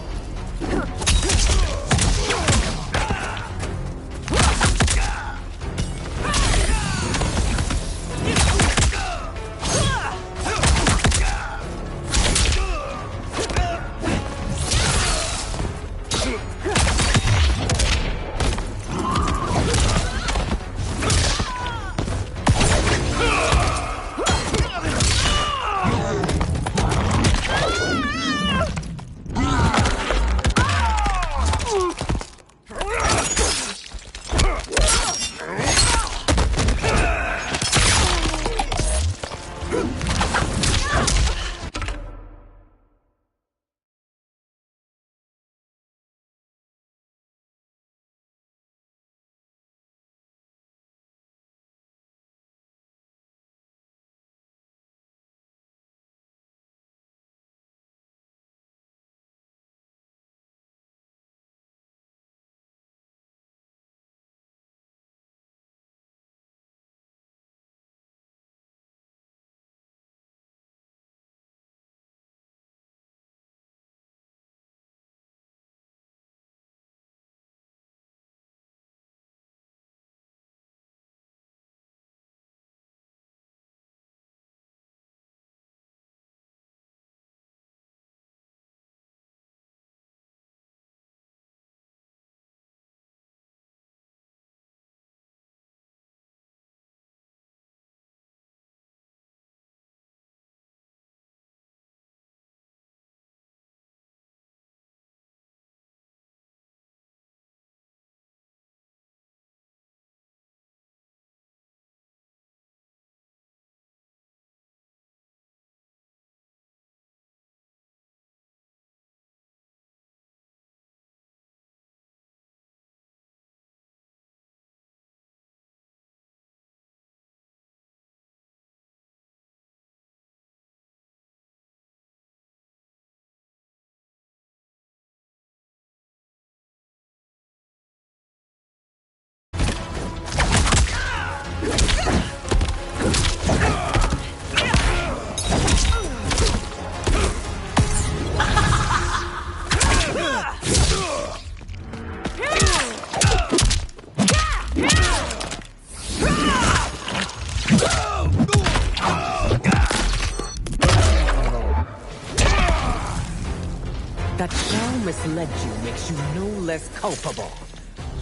That Shao misled you makes you no less culpable.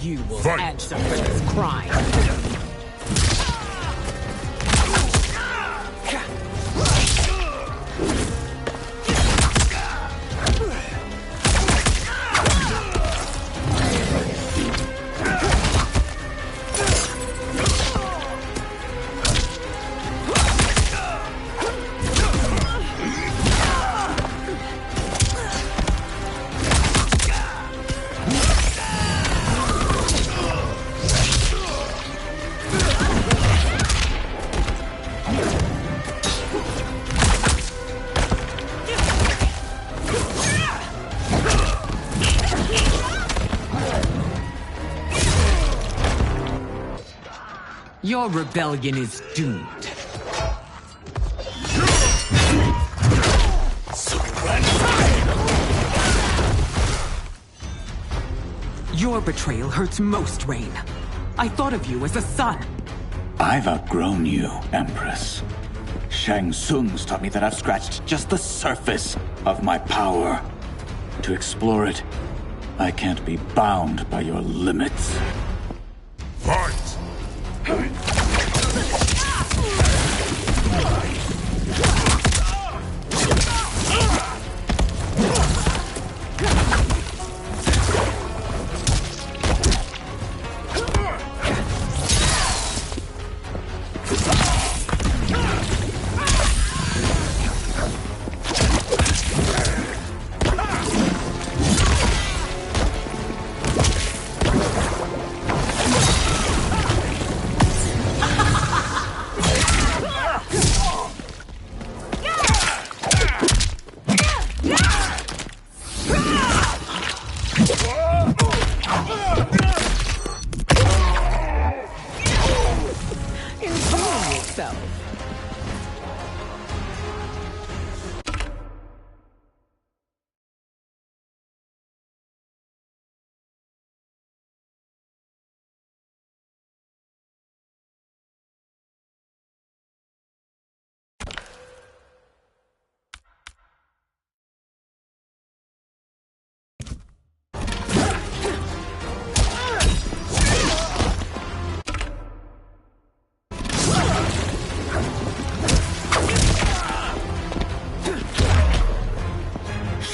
You will Fight. answer for this crime. Your rebellion is doomed. Your betrayal hurts most, Rain. I thought of you as a son. I've outgrown you, Empress. Shang Tsung's taught me that I've scratched just the surface of my power. To explore it, I can't be bound by your limits. Fight!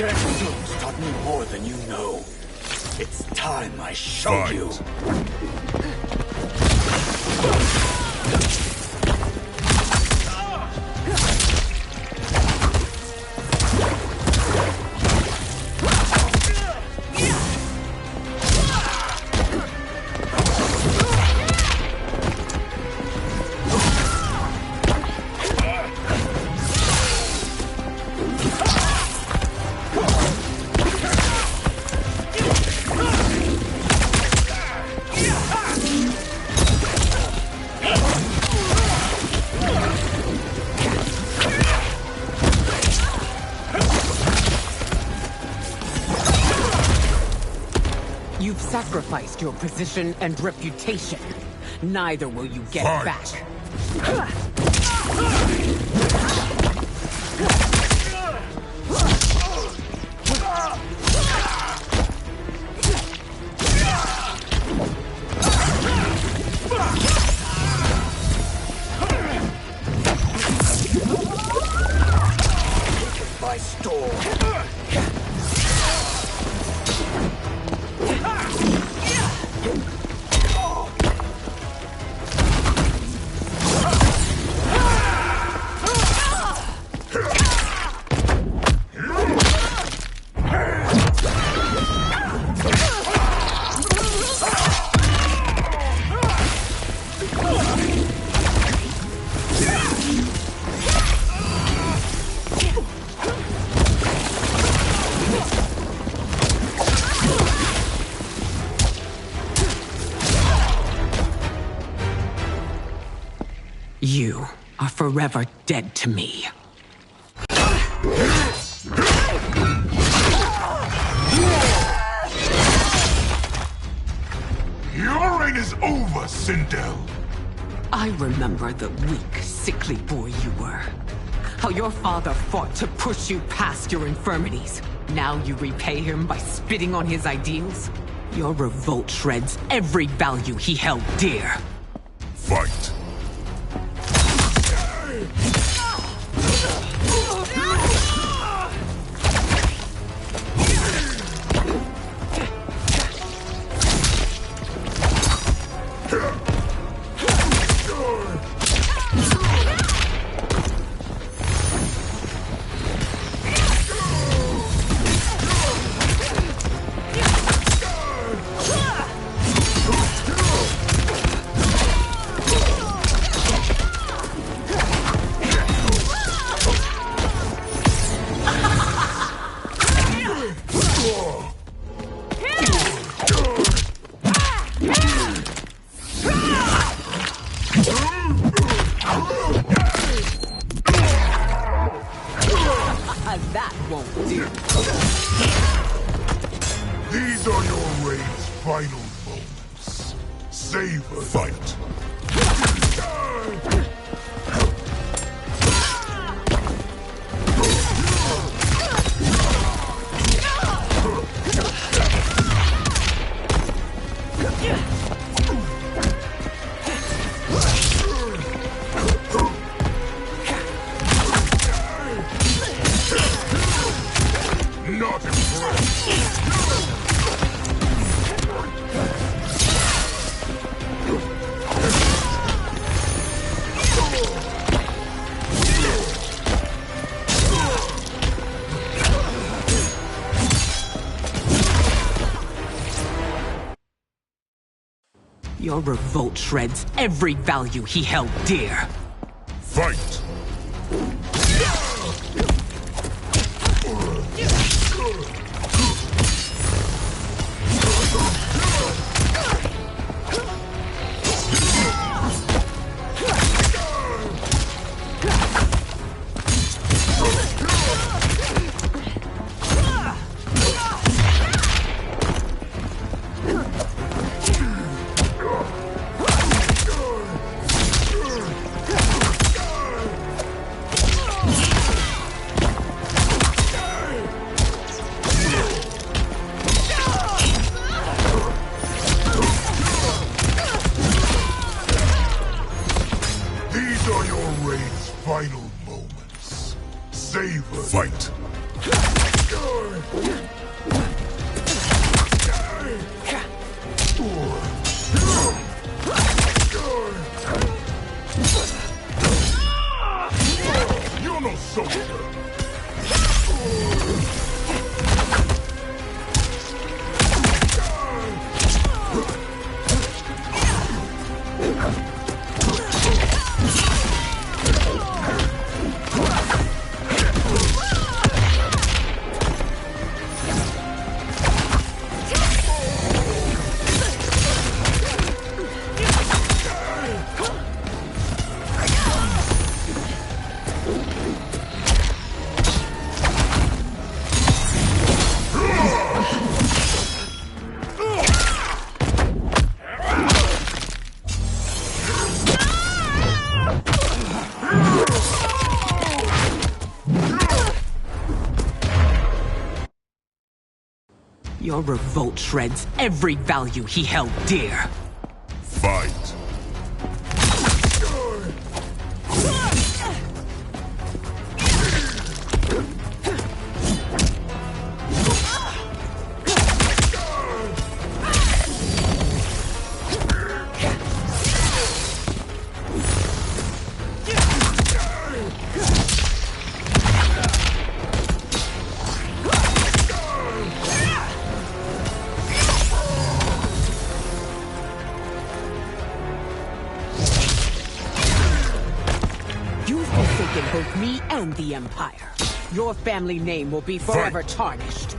Shang Tsung's taught me more than you know. It's time I show you. You've sacrificed your position and reputation. Neither will you get back. My store. You are forever dead to me. Your reign is over, Sindel. I remember the weak, sickly boy you were. How your father fought to push you past your infirmities. Now you repay him by spitting on his ideals? Your revolt shreds every value he held dear. Fight. moments. Savor fight. Not impressed. Your revolt shreds every value he held dear. Fight! Final moments. Savor fight. You're no soldier. Your revolt shreds every value he held dear. Fight. Both me and the Empire. Your family name will be forever tarnished.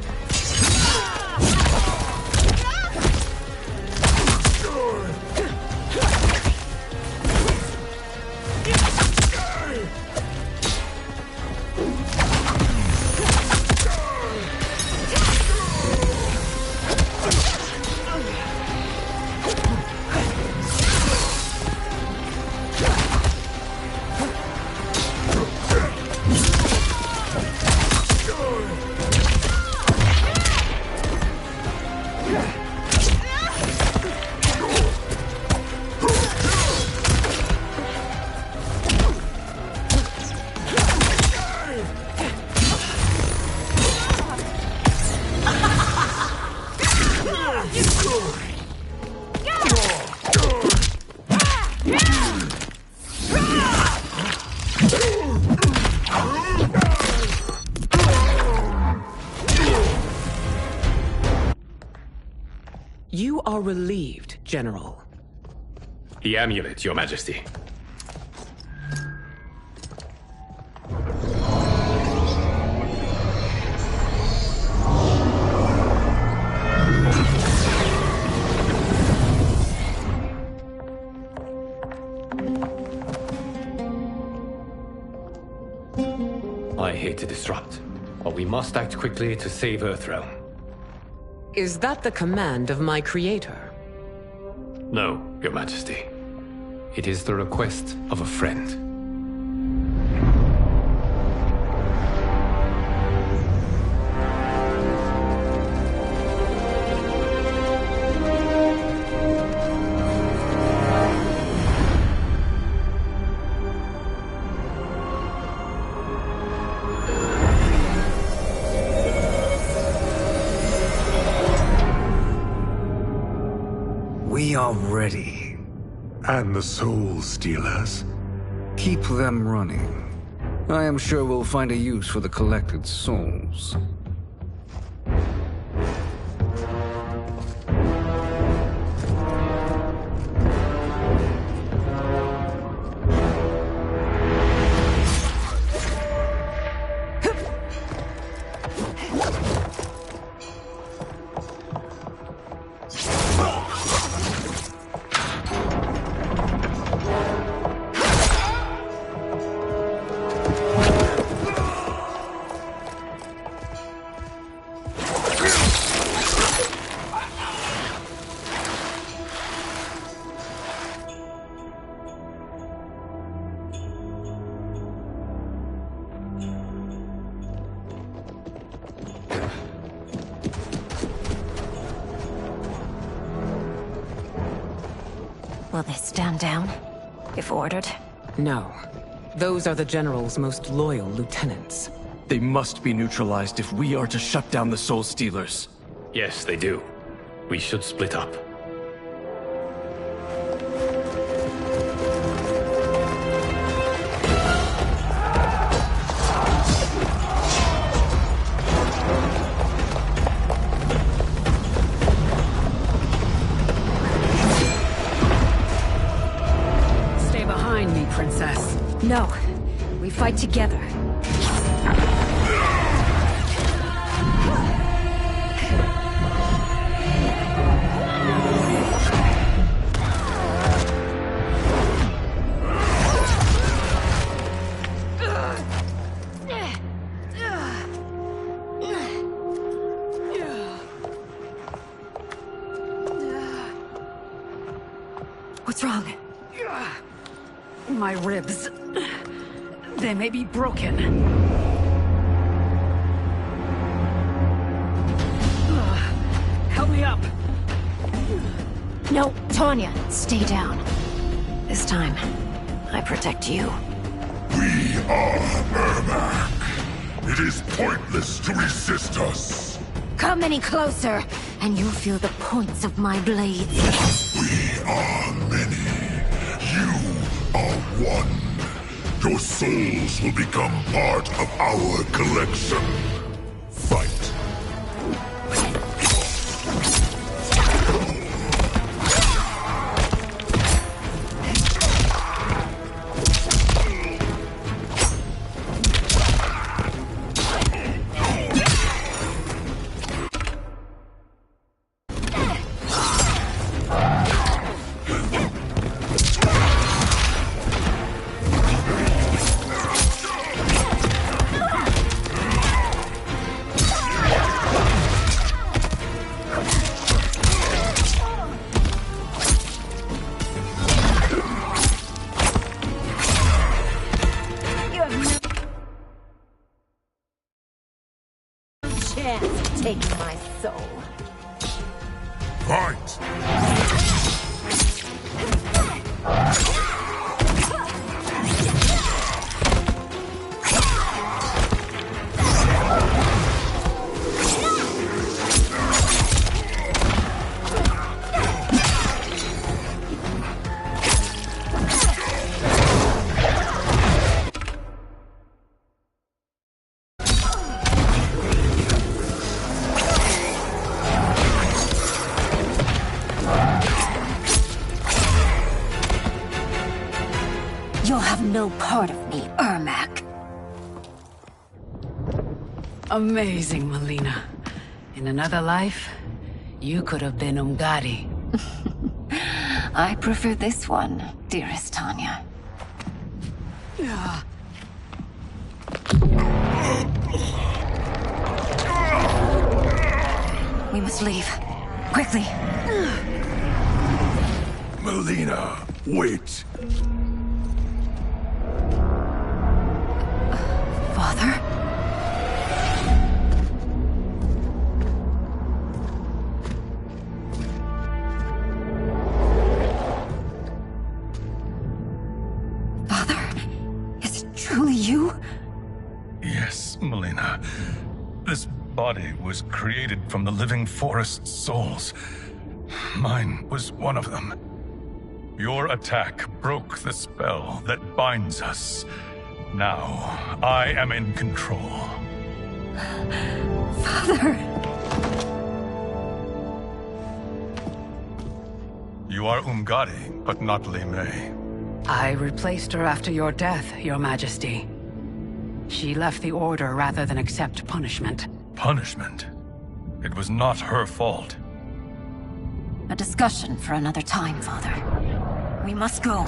You are relieved, General. The amulet, Your Majesty. I hate to disrupt, but we must act quickly to save Earthrealm. Is that the command of my creator? No, Your Majesty. It is the request of a friend. We are ready. And the Soul Stealers? Keep them running. I am sure we'll find a use for the collected souls. Will they stand down, if ordered? No. Those are the General's most loyal lieutenants. They must be neutralized if we are to shut down the Soul Stealers. Yes, they do. We should split up. Stay behind me, Princess. No. We fight together. What's wrong? My ribs. They may be broken. Help me up. No, Tanya, stay down. This time, I protect you. We are Ermac. It is pointless to resist us. Come any closer, and you'll feel the points of my blades. We are many. You are one. Your souls will become part of our collection. Fight. Taking my soul. Fight! You'll have no part of me, Ermac. Amazing, Melina. In another life, you could have been Umgadi. I prefer this one, dearest Tanya. We must leave. Quickly. Melina, wait. Father? Father? Is it truly you? Yes, Melina. This body was created from the living forest's souls. Mine was one of them. Your attack broke the spell that binds us. Now, I am in control. Father! You are Umgadi, but not Li Mei. I replaced her after your death, Your Majesty. She left the Order rather than accept punishment. Punishment? It was not her fault. A discussion for another time, Father. We must go.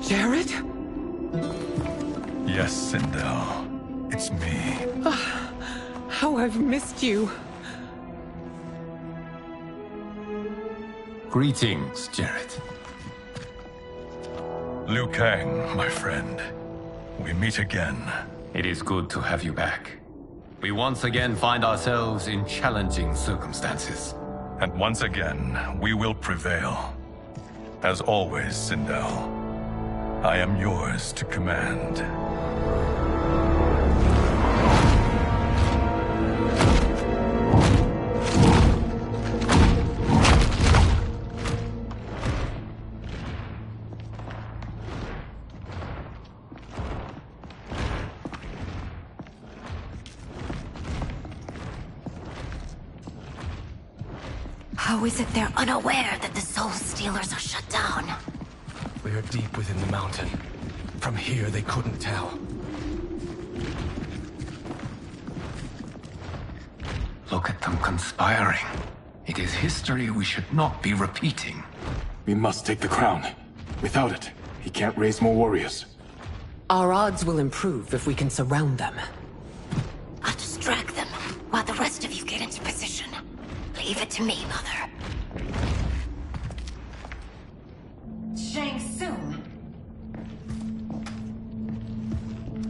Jared? Yes, Sindel. It's me. How I've missed you. Greetings, Jared. Liu Kang, my friend. We meet again. It is good to have you back. We once again find ourselves in challenging circumstances. And once again, we will prevail. As always, Sindel, I am yours to command. How is it they're unaware that the Soul Stealers are shut down? We are deep within the mountain. From here, they couldn't tell. Look at them conspiring. It is history we should not be repeating. We must take the crown. Without it, he can't raise more warriors. Our odds will improve if we can surround them. I'll distract them while the rest of you get into position. Leave it to me, Mother. Shang Tsung.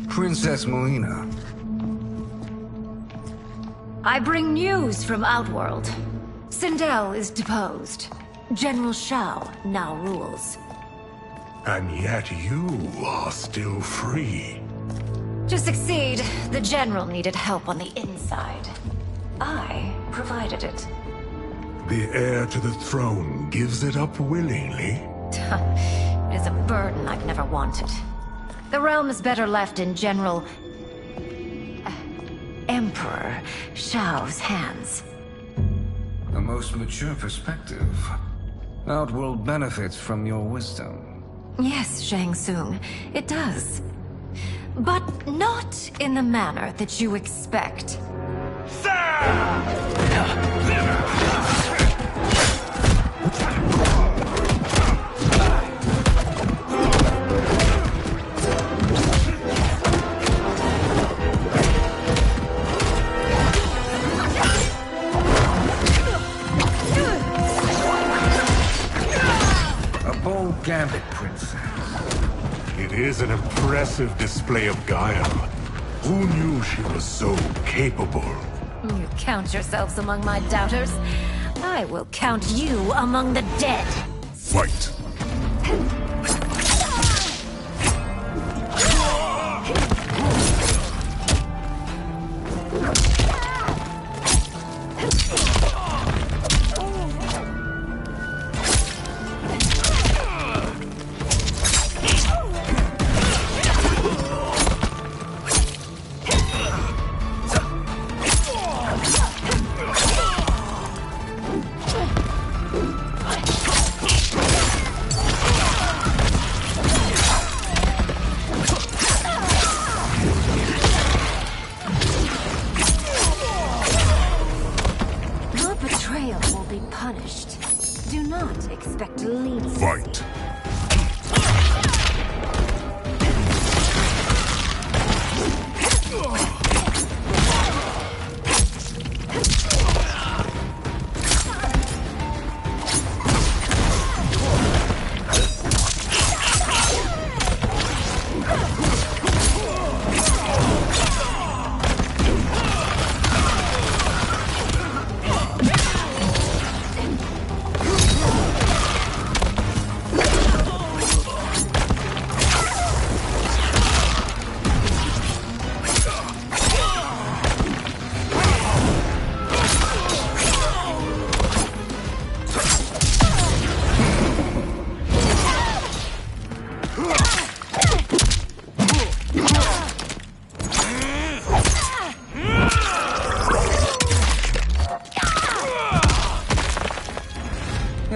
Princess Melina. I bring news from Outworld. Sindel is deposed. General Shao now rules. And yet you are still free. To succeed, the General needed help on the inside. I provided it. The heir to the throne gives it up willingly. It is a burden I've never wanted. The realm is better left in General... Emperor Shao's hands. A most mature perspective. Outworld benefits from your wisdom. Yes, Shang Tsung, it does. But not in the manner that you expect. A bold gambit, Princess. It is an impressive display of guile. Who knew she was so capable? You count yourselves among my doubters. I will count you among the dead. Fight!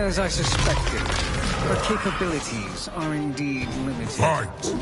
As I suspected, her capabilities are indeed limited. Fight!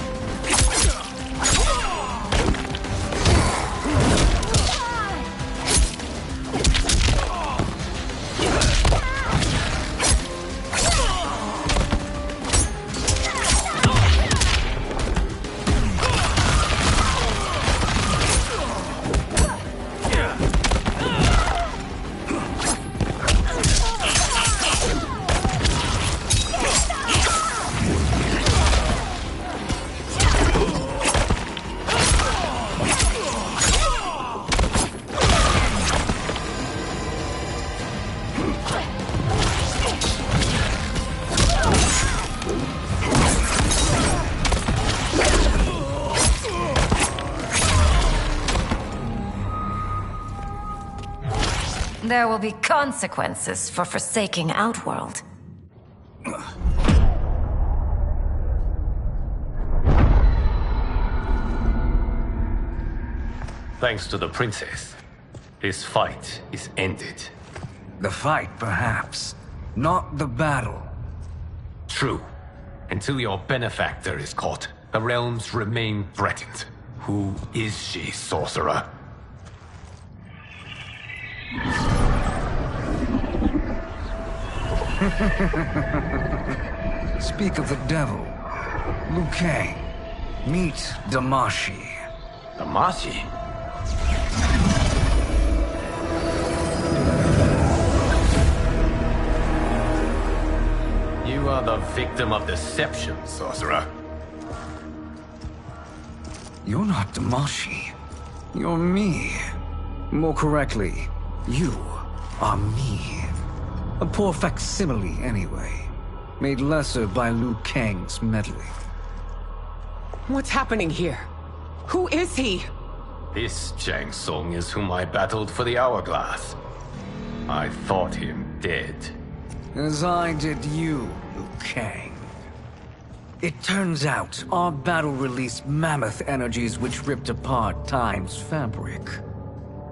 There will be consequences for forsaking Outworld. Thanks to the princess, this fight is ended. The fight, perhaps. Not the battle. True. Until your benefactor is caught, the realms remain threatened. Who is she, sorcerer? Speak of the devil. Liu Kang. Meet Damashi. Damashi? You are the victim of deception, sorcerer. You're not Damashi. You're me. More correctly, you are me. A poor facsimile, anyway. Made lesser by Liu Kang's meddling. What's happening here? Who is he? This Shang Tsung is whom I battled for the Hourglass. I thought him dead. As I did you, Liu Kang. It turns out our battle released mammoth energies which ripped apart time's fabric.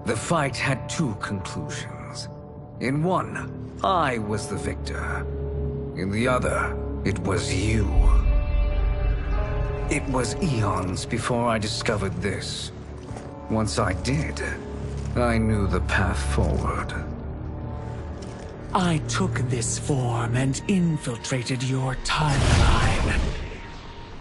The fight had two conclusions. In one, I was the victor. In the other, it was you. It was eons before I discovered this. Once I did, I knew the path forward. I took this form and infiltrated your timeline.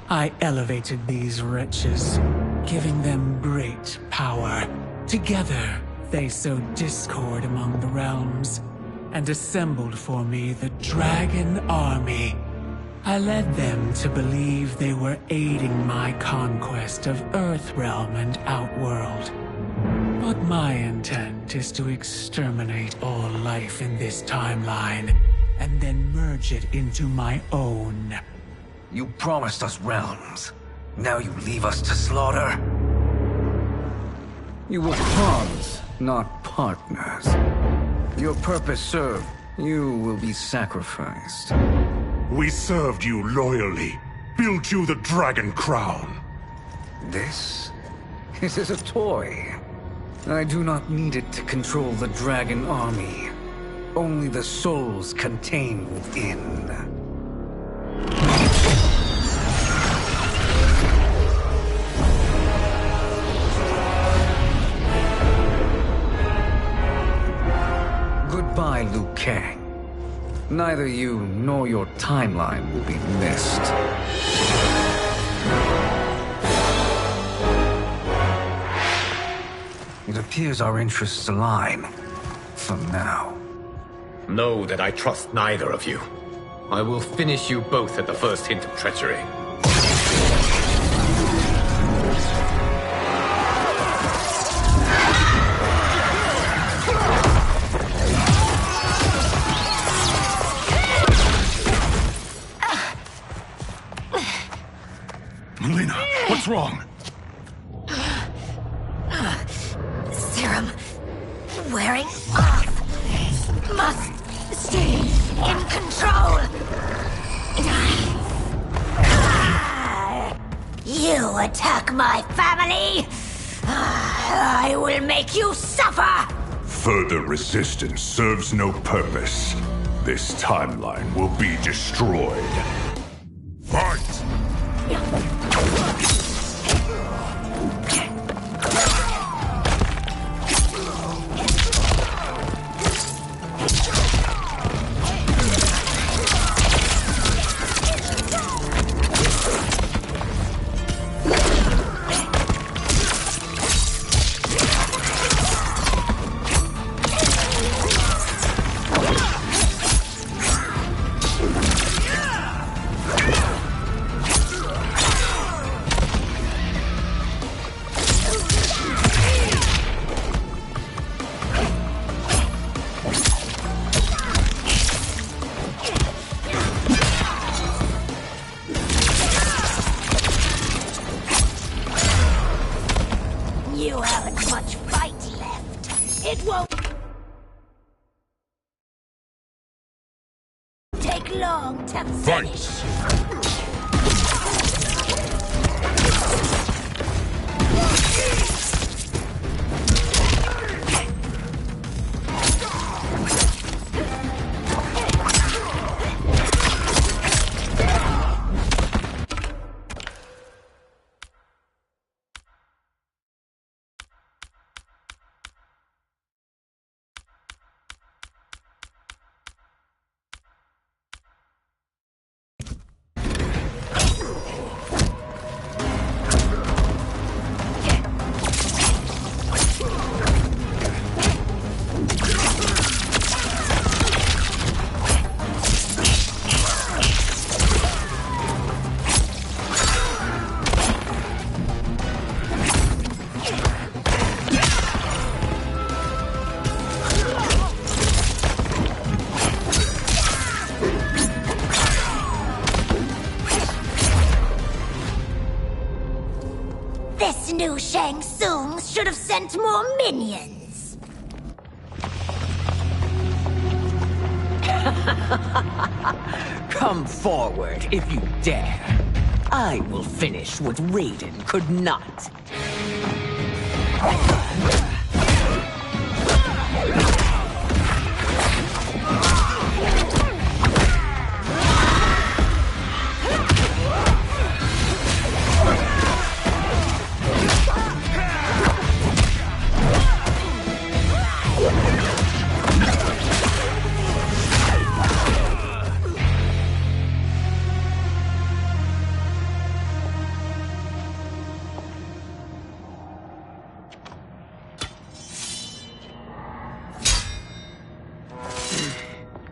I elevated these wretches, giving them great power. Together, they sowed discord among the realms, and assembled for me the Dragon Army. I led them to believe they were aiding my conquest of Earthrealm and Outworld. But my intent is to exterminate all life in this timeline, and then merge it into my own. You promised us realms. Now you leave us to slaughter? You were pawns, not partners. Your purpose served, you will be sacrificed. We served you loyally, built you the Dragon Crown. This is a toy. I do not need it to control the Dragon Army. Only the souls contained within. Goodbye, Liu Kang. Neither you nor your timeline will be missed. It appears our interests align. For now. Know that I trust neither of you. I will finish you both at the first hint of treachery. Melina, what's wrong? Serum wearing off. Must stay in control. You attack my family, I will make you suffer. Further resistance serves no purpose. This timeline will be destroyed. Fight! You haven't much fight left. It won't take long to finish. This new Shang Tsung should have sent more minions. Come forward if you dare. I will finish what Raiden could not.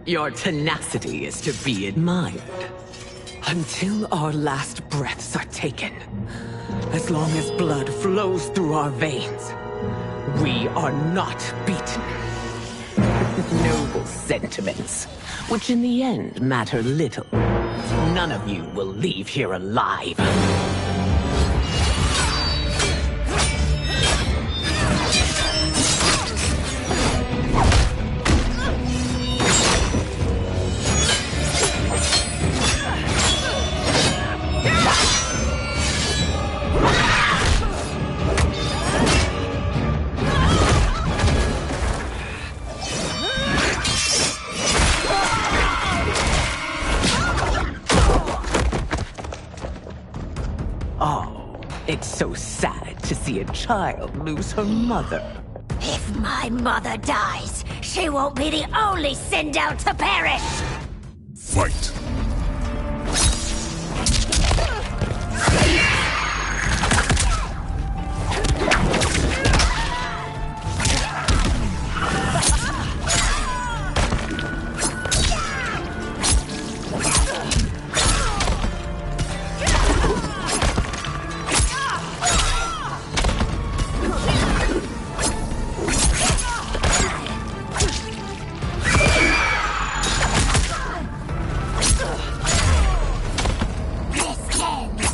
Your tenacity is to be admired. Until our last breaths are taken, as long as blood flows through our veins, we are not beaten. Noble sentiments, which in the end matter little. None of you will leave here alive. It's so sad to see a child lose her mother. If my mother dies, she won't be the only send out to perish! Fight!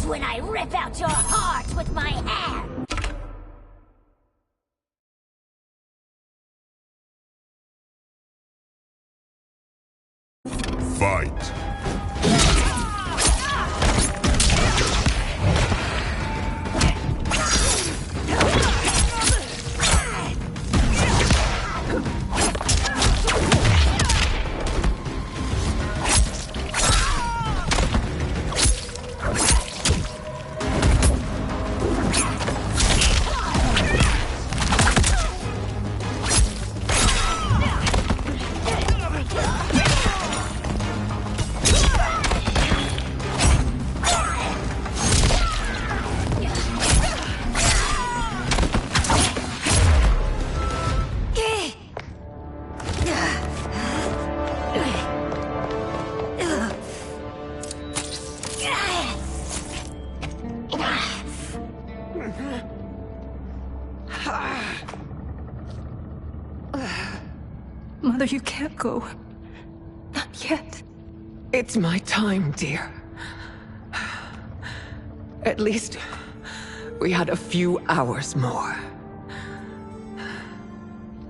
When I rip out your heart with my hand! Fight! Mother, you can't go. Not yet. It's my time, dear. At least we had a few hours more.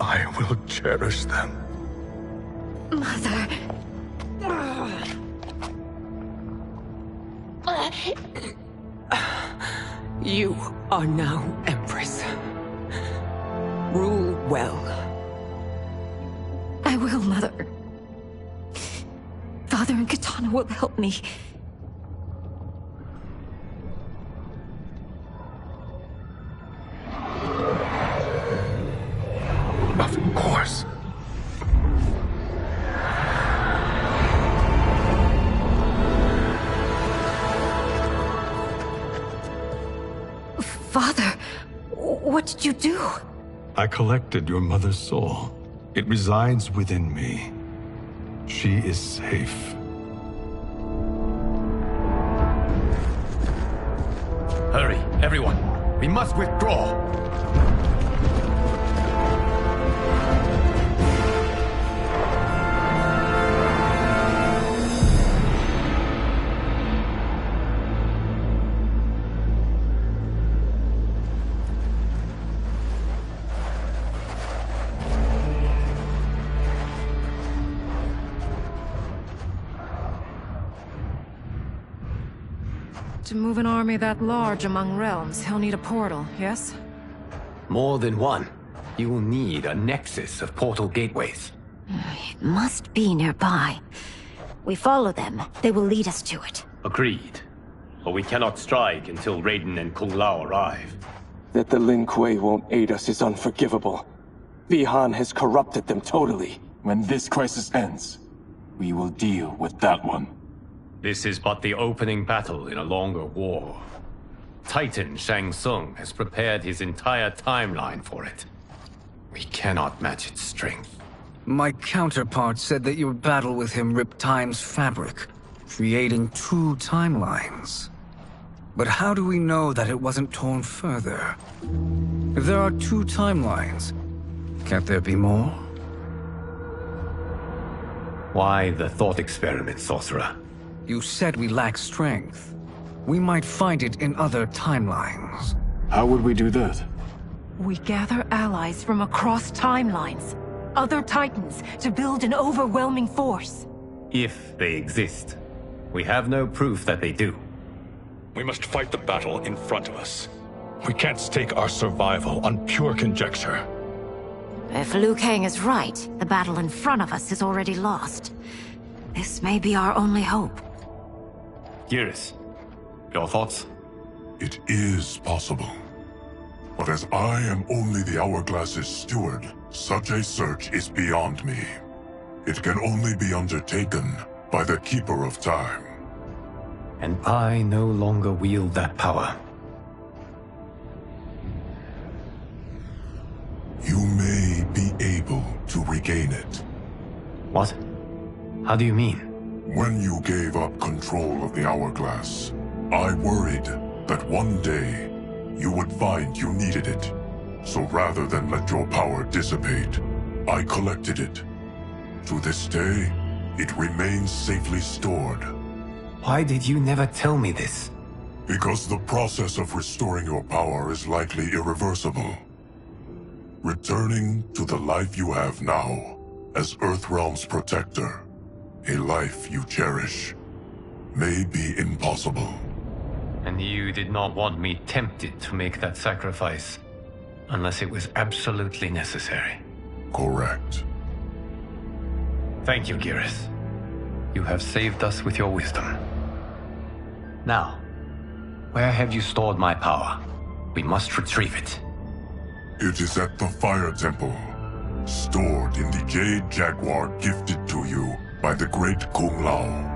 I will cherish them. Mother. You are now Empress. Rule well. I will, Mother. Father and Katana will help me. Of course. Father, what did you do? I collected your mother's soul. It resides within me. She is safe. Hurry, everyone. We must withdraw. To move an army that large among realms, he'll need a portal, yes? More than one. You will need a nexus of portal gateways. It must be nearby. We follow them. They will lead us to it. Agreed. But we cannot strike until Raiden and Kung Lao arrive. That the Lin Kuei won't aid us is unforgivable. Bi-Han has corrupted them totally. When this crisis ends, we will deal with that one. This is but the opening battle in a longer war. Titan Shang Tsung has prepared his entire timeline for it. We cannot match its strength. My counterpart said that your battle with him ripped time's fabric, creating two timelines. But how do we know that it wasn't torn further? If there are two timelines, can't there be more? Why the thought experiment, sorcerer? You said we lack strength. We might find it in other timelines. How would we do that? We gather allies from across timelines, other titans, to build an overwhelming force. If they exist. We have no proof that they do. We must fight the battle in front of us. We can't stake our survival on pure conjecture. If Liu Kang is right, the battle in front of us is already lost. This may be our only hope. Geras, your thoughts? It is possible. But as I am only the Hourglass's steward, such a search is beyond me. It can only be undertaken by the Keeper of Time. And I no longer wield that power. You may be able to regain it. What? How do you mean? When you gave up control of the Hourglass, I worried that one day you would find you needed it. So rather than let your power dissipate, I collected it. To this day, it remains safely stored. Why did you never tell me this? Because the process of restoring your power is likely irreversible. Returning to the life you have now, as Earthrealm's protector, a life you cherish, may be impossible. And you did not want me tempted to make that sacrifice, unless it was absolutely necessary. Correct. Thank you, Geras. You have saved us with your wisdom. Now, where have you stored my power? We must retrieve it. It is at the Fire Temple, stored in the Jade Jaguar gifted to you by the great Kung Lao.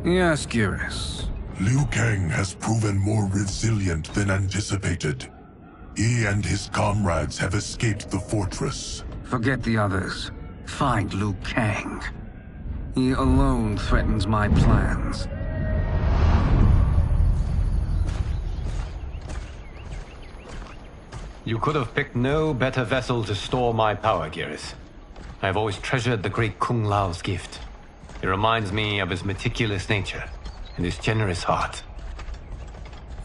Yes, Geras. Liu Kang has proven more resilient than anticipated. He and his comrades have escaped the fortress. Forget the others. Find Liu Kang. He alone threatens my plans. You could have picked no better vessel to store my power, Geras. I have always treasured the great Kung Lao's gift. It reminds me of his meticulous nature and his generous heart.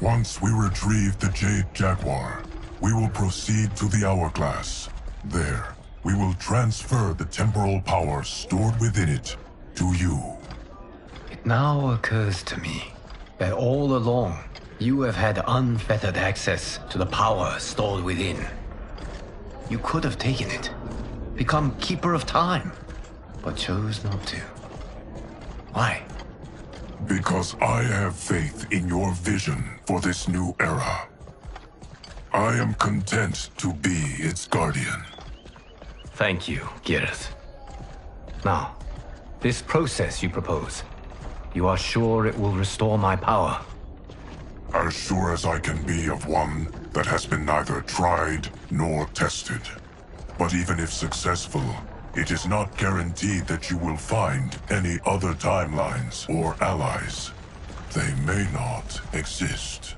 Once we retrieve the Jade Jaguar, we will proceed to the Hourglass. There, we will transfer the temporal power stored within it to you. It now occurs to me that all along, you have had unfettered access to the power stored within. You could have taken it, become Keeper of Time, but chose not to. Why? Because I have faith in your vision for this new era. I am content to be its guardian. Thank you, Geras. Now, this process you propose, you are sure it will restore my power? As sure as I can be of one that has been neither tried nor tested. But even if successful, it is not guaranteed that you will find any other timelines or allies. They may not exist.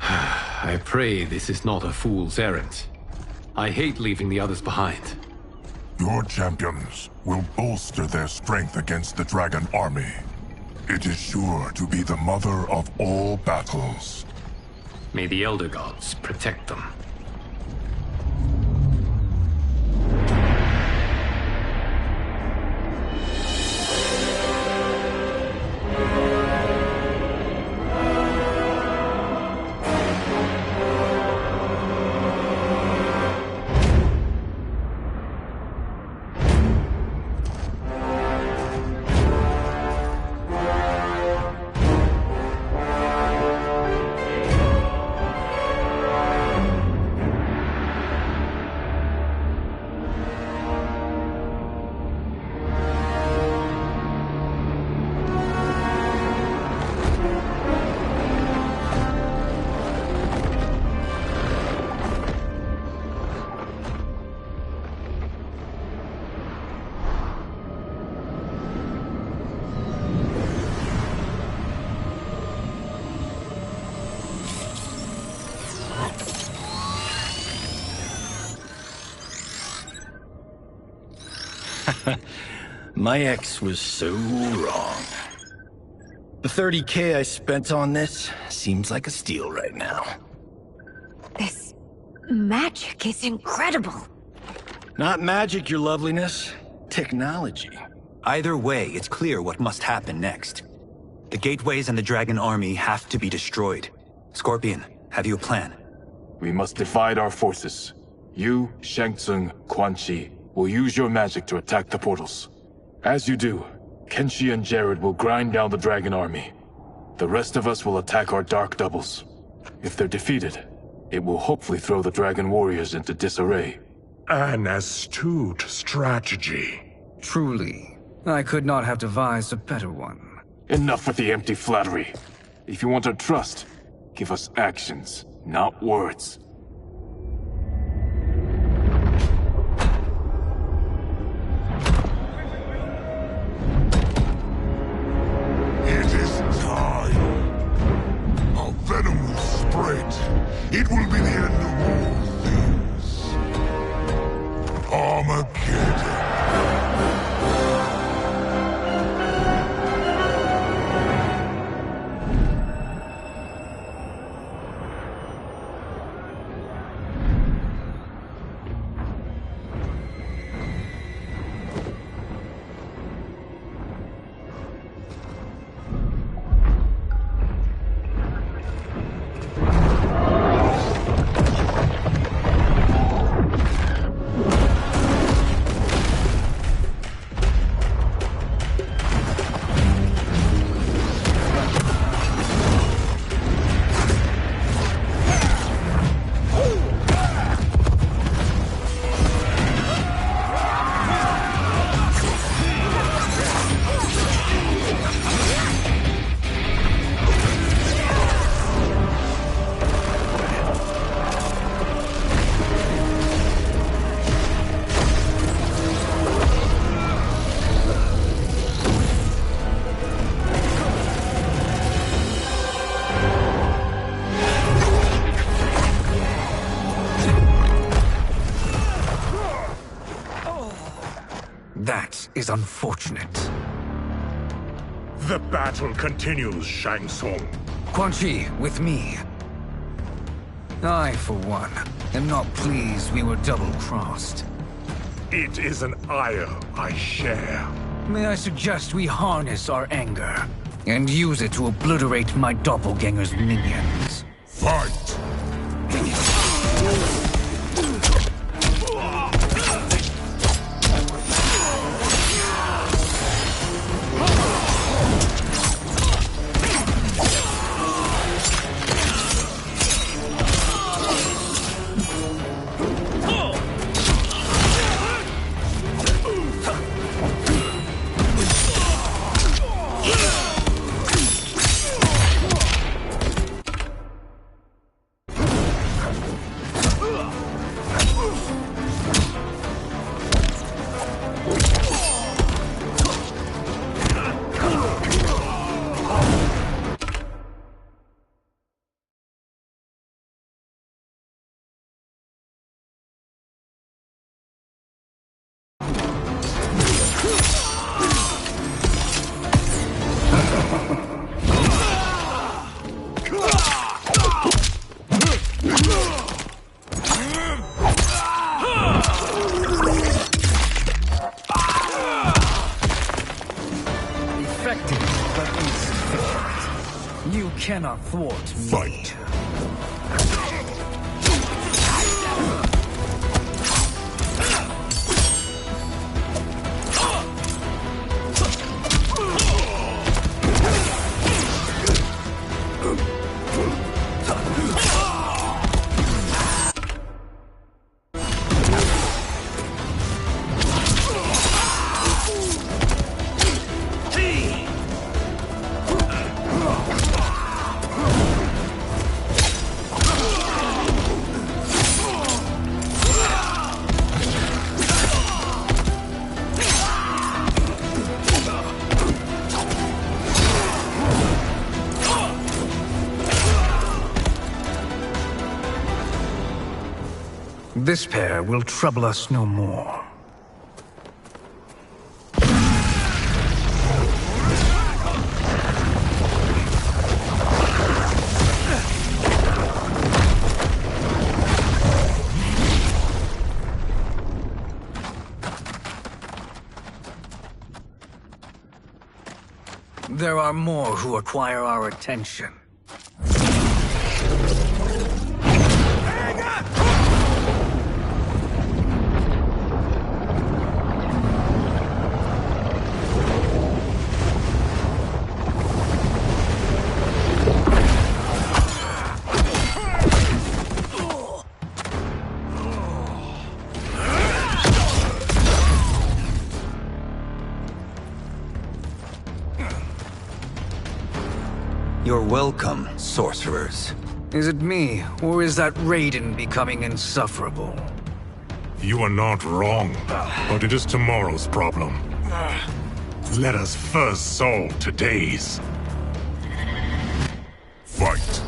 I pray this is not a fool's errand. I hate leaving the others behind. Your champions will bolster their strength against the Dragon Army. It is sure to be the mother of all battles. May the Elder Gods protect them. My ex was so wrong. The 30K I spent on this seems like a steal right now. This magic is incredible. Not magic, your loveliness. Technology. Either way, it's clear what must happen next. The gateways and the Dragon Army have to be destroyed. Scorpion, have you a plan? We must divide our forces. You, Shang Tsung, Quan Chi, will use your magic to attack the portals. As you do, Kenshi and Jared will grind down the Dragon Army. The rest of us will attack our Dark Doubles. If they're defeated, it will hopefully throw the Dragon Warriors into disarray. An astute strategy. Truly, I could not have devised a better one. Enough with the empty flattery. If you want our trust, give us actions, not words. It is time. Our venom will spread. It will be the end of all things. Armageddon. That is unfortunate. The battle continues, Shang Tsung. Quan Chi, with me. I, for one, am not pleased we were double-crossed. It is an ire I share. May I suggest we harness our anger and use it to obliterate my doppelganger's minions? Fight! Cannot thwart me. Fight! This pair will trouble us no more. There are more who require our attention. You're welcome, sorcerers. Is it me, or is that Raiden becoming insufferable? You are not wrong, but it is tomorrow's problem. Let us first solve today's. Fight!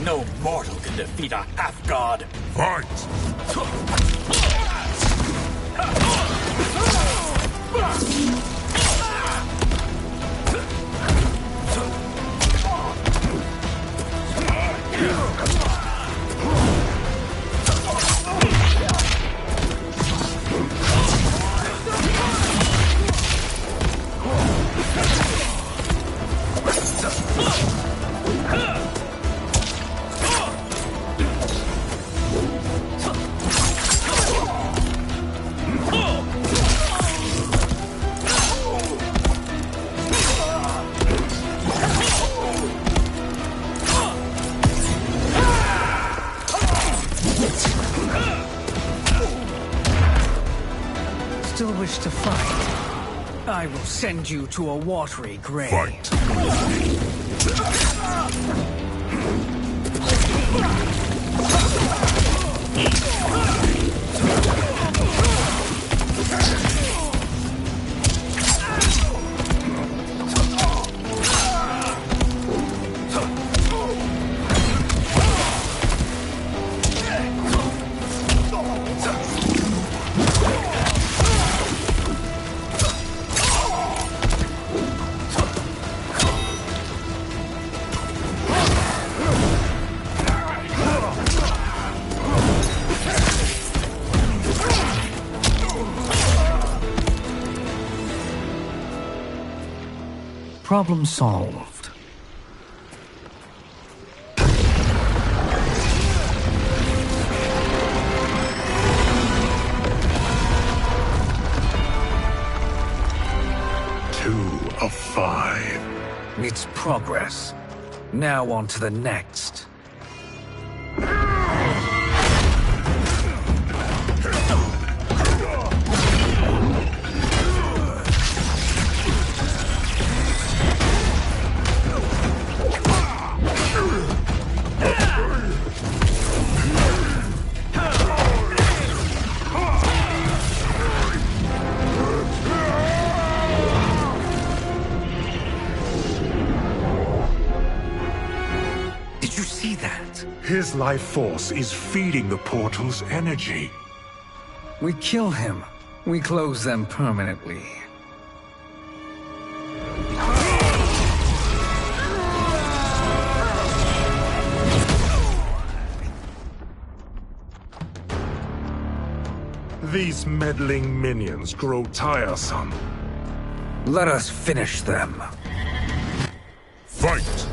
No mortal can defeat a half-god. Fight! still wish to fight, I will send you to a watery grave. Fight. Problem solved. Two of 5. It's progress. Now on to the next. His life force is feeding the portal's energy. We kill him. We close them permanently. These meddling minions grow tiresome. Let us finish them. Fight!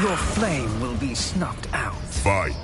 Your flame will be snuffed out. Fight.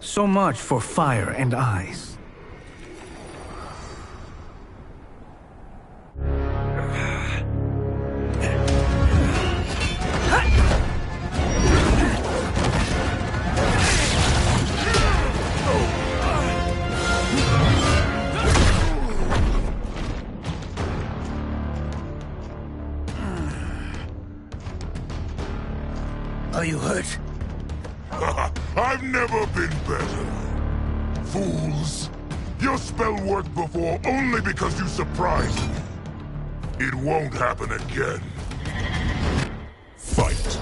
So much for fire and ice. Are you hurt? I've never been better. Fools! Your spell worked before only because you surprised me. It won't happen again. Fight.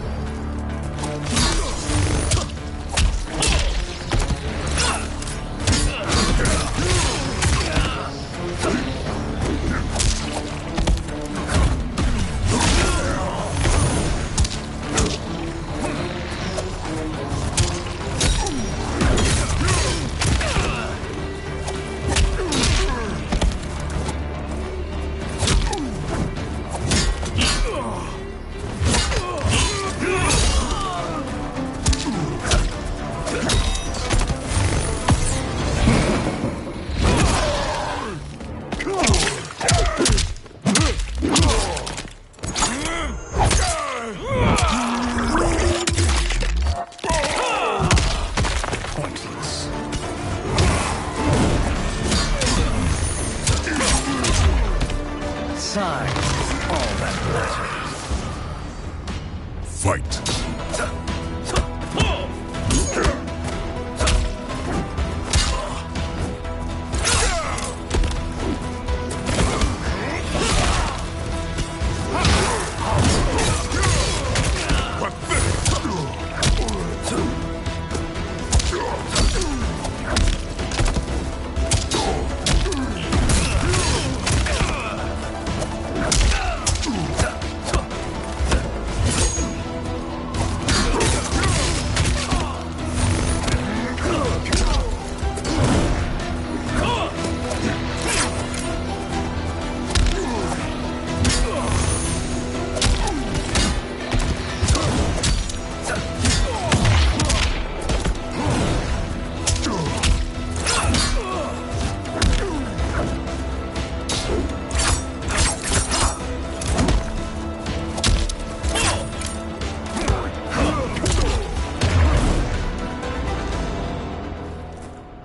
sides is all that matters. Fight.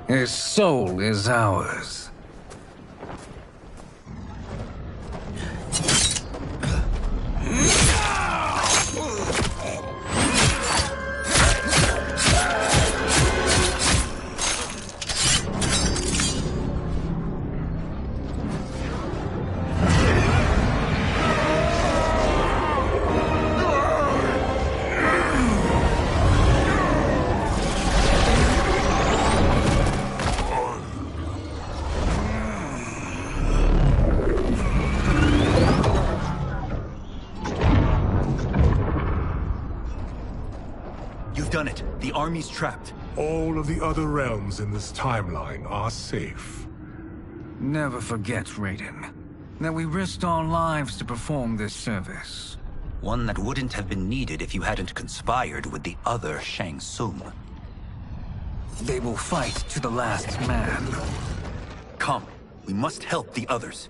His soul is ours. Done it. The army's trapped. All of the other realms in this timeline are safe. Never forget, Raiden, that we risked our lives to perform this service. One that wouldn't have been needed if you hadn't conspired with the other Shang Tsung. They will fight to the last man. Come, we must help the others.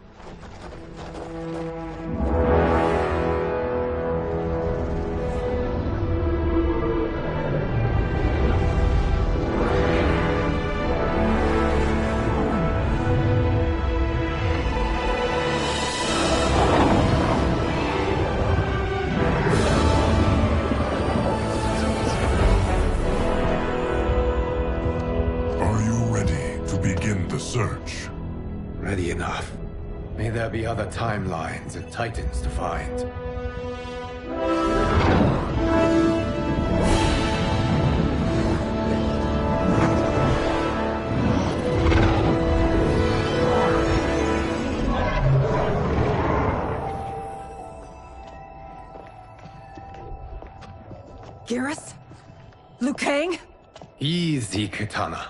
Search. Ready enough. May there be other timelines and titans to find. Gareth? Liu Kang? Easy, Kitana.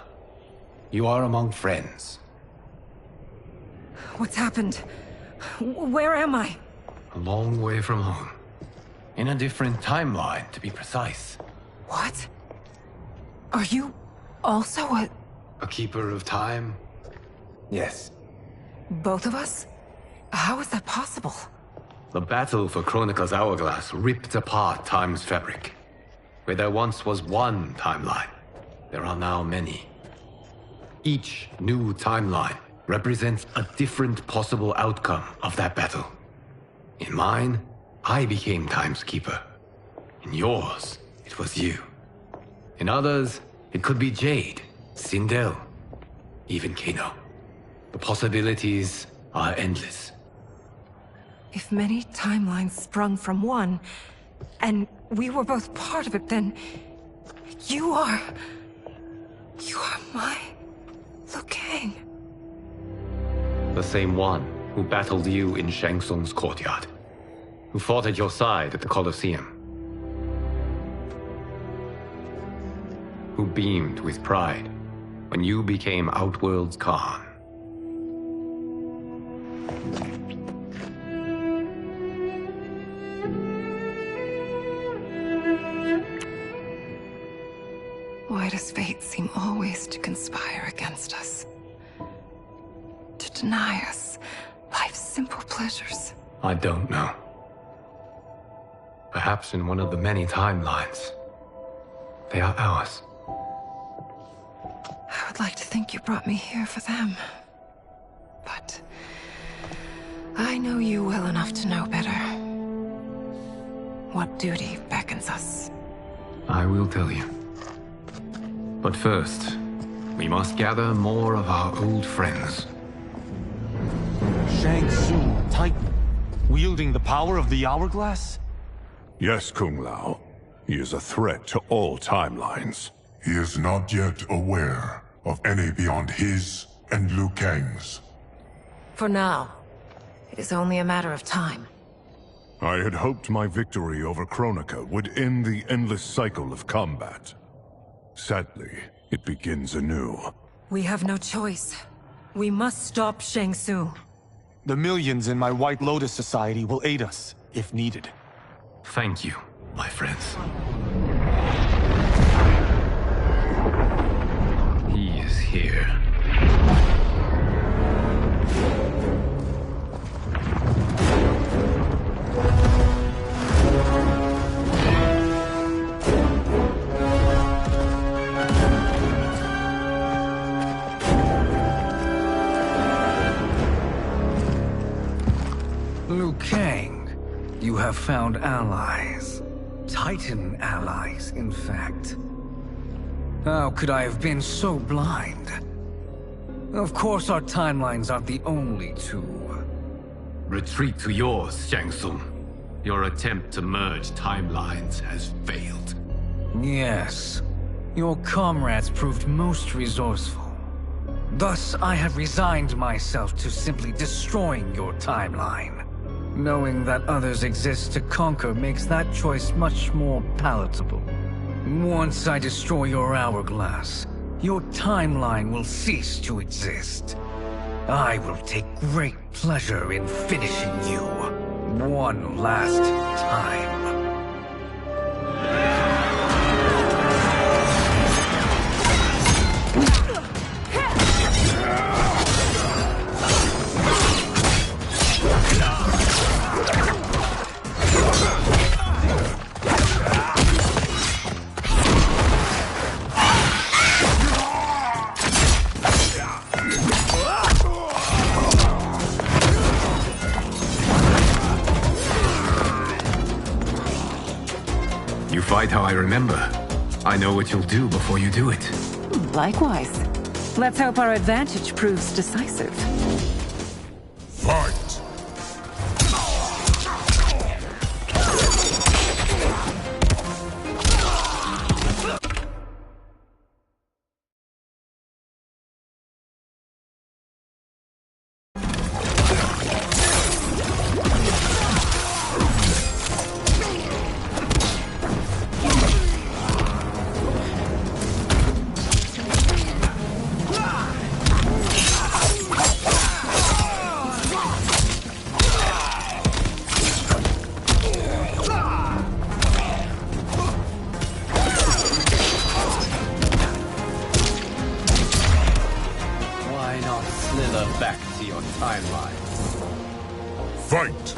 You are among friends. What's happened? Where am I? A long way from home. In a different timeline, to be precise. What? Are you also a keeper of time? Yes. both of us? How is that possible? The battle for Chronica's Hourglass ripped apart time's fabric. Where there once was one timeline, there are now many. Each new timeline represents a different possible outcome of that battle. In mine, I became Time's Keeper. In yours, it was you. In others, it could be Jade, Sindel, even Kano. The possibilities are endless. If many timelines sprung from one, and we were both part of it, then you are my Liu Kang. The same one who battled you in Shang Tsung's courtyard, who fought at your side at the Colosseum, who beamed with pride when you became Outworld's Khan. Why does fate seem always to conspire against us? To deny us life's simple pleasures? I don't know. Perhaps in one of the many timelines, they are ours. I would like to think you brought me here for them. But I know you well enough to know better. What duty beckons us? I will tell you. But first, we must gather more of our old friends. Shang Tsung, Titan, wielding the power of the Hourglass? Yes, Kung Lao. He is a threat to all timelines. He is not yet aware of any beyond his and Liu Kang's. For now, it is only a matter of time. I had hoped my victory over Kronika would end the endless cycle of combat. Sadly, it begins anew. We have no choice. We must stop Shang Tsung. The millions in my White Lotus Society will aid us, if needed. Thank you, my friends. He is here. Liu Kang, you have found allies. Titan allies, in fact. How could I have been so blind? Of course our timelines aren't the only two. Retreat to yours, Shang Tsung. Your attempt to merge timelines has failed. Yes. Your comrades proved most resourceful. Thus, I have resigned myself to simply destroying your timeline. Knowing that others exist to conquer makes that choice much more palatable. Once I destroy your hourglass, your timeline will cease to exist. I will take great pleasure in finishing you one last time. Fight how I remember. I know what you'll do before you do it. Likewise. Let's hope our advantage proves decisive. Fight! Back to your timeline. Fight!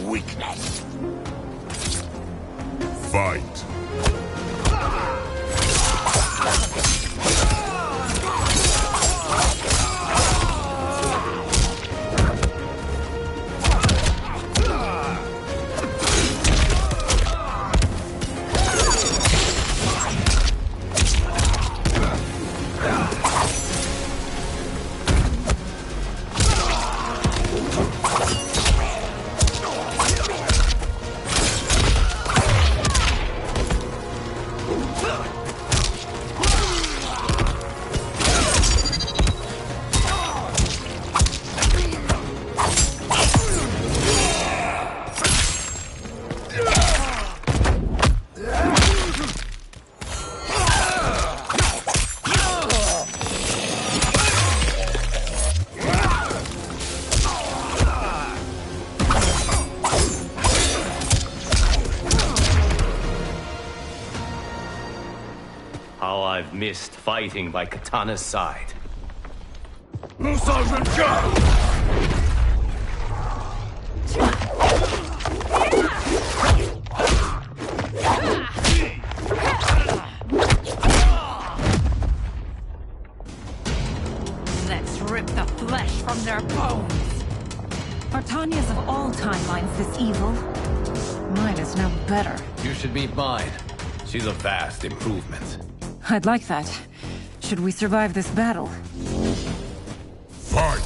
Weakness. Fight. missed fighting by Katana's side. Let's rip the flesh from their bones. Are Tanya's of all timelines this evil? Mine is no better. You should meet mine. She's a vast improvement. I'd like that. Should we survive this battle? Fight!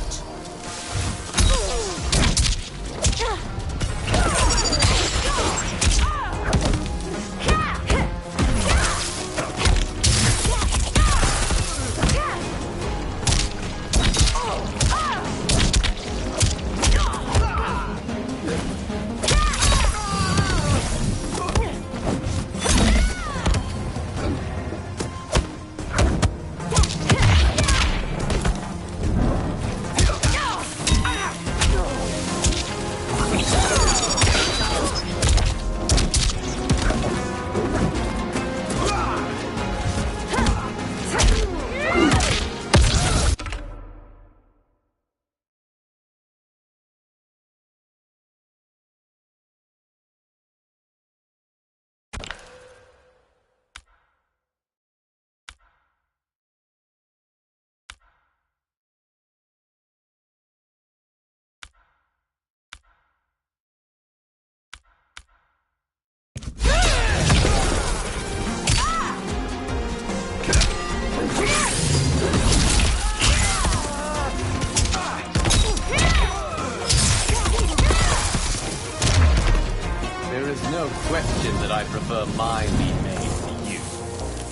There is no question that I prefer my being made to you.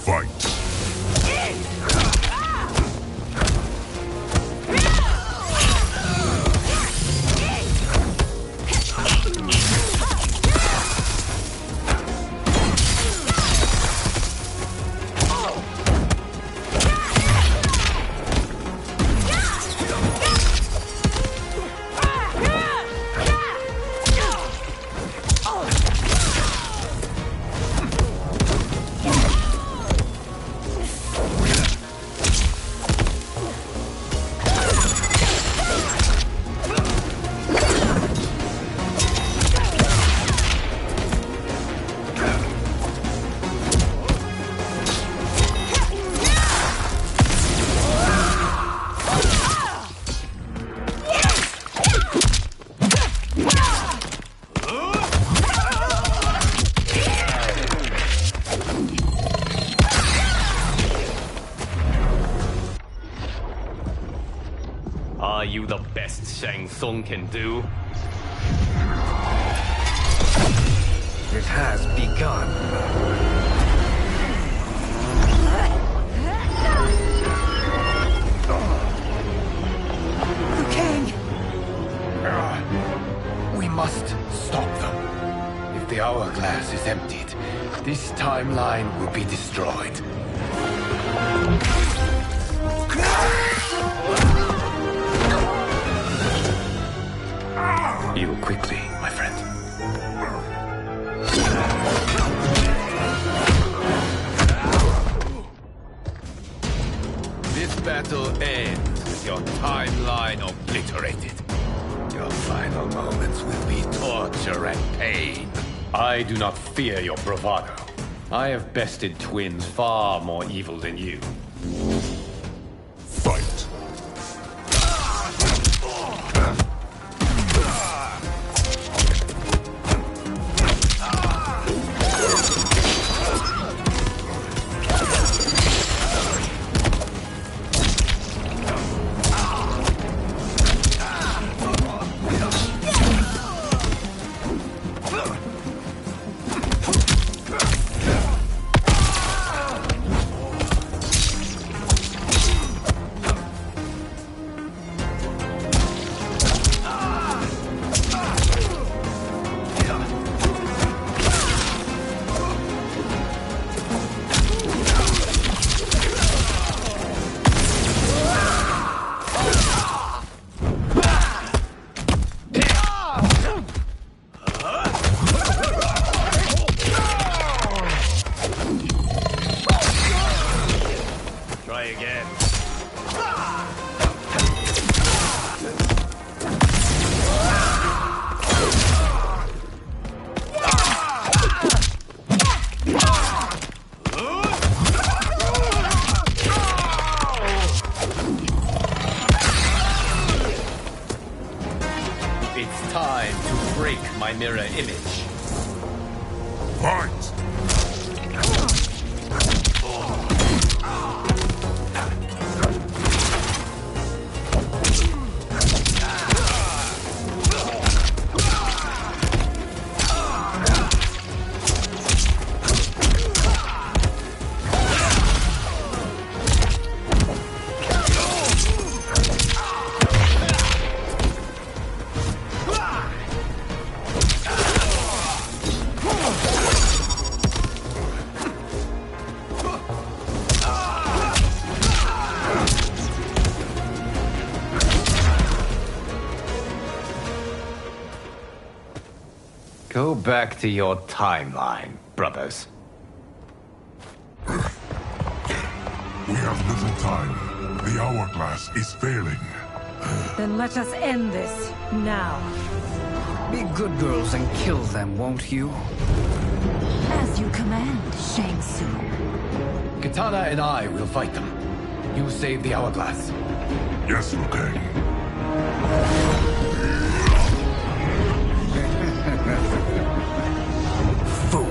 Fight! Are you the best Shang Tsung can do? It has begun. Liu Kang! We must stop them. If the hourglass is emptied, this timeline will be destroyed. Heal quickly, my friend. This battle ends with your timeline obliterated. Your final moments will be torture and pain. I do not fear your bravado. I have bested twins far more evil than you. Fight! It's time to break my mirror image. Fight! Go back to your timeline, brothers. We have little time. The hourglass is failing. Then let us end this, now. Be good girls and kill them, won't you? As you command, Shang Tsung. Katana and I will fight them. You save the hourglass. Yes, Liu Kang. Fool.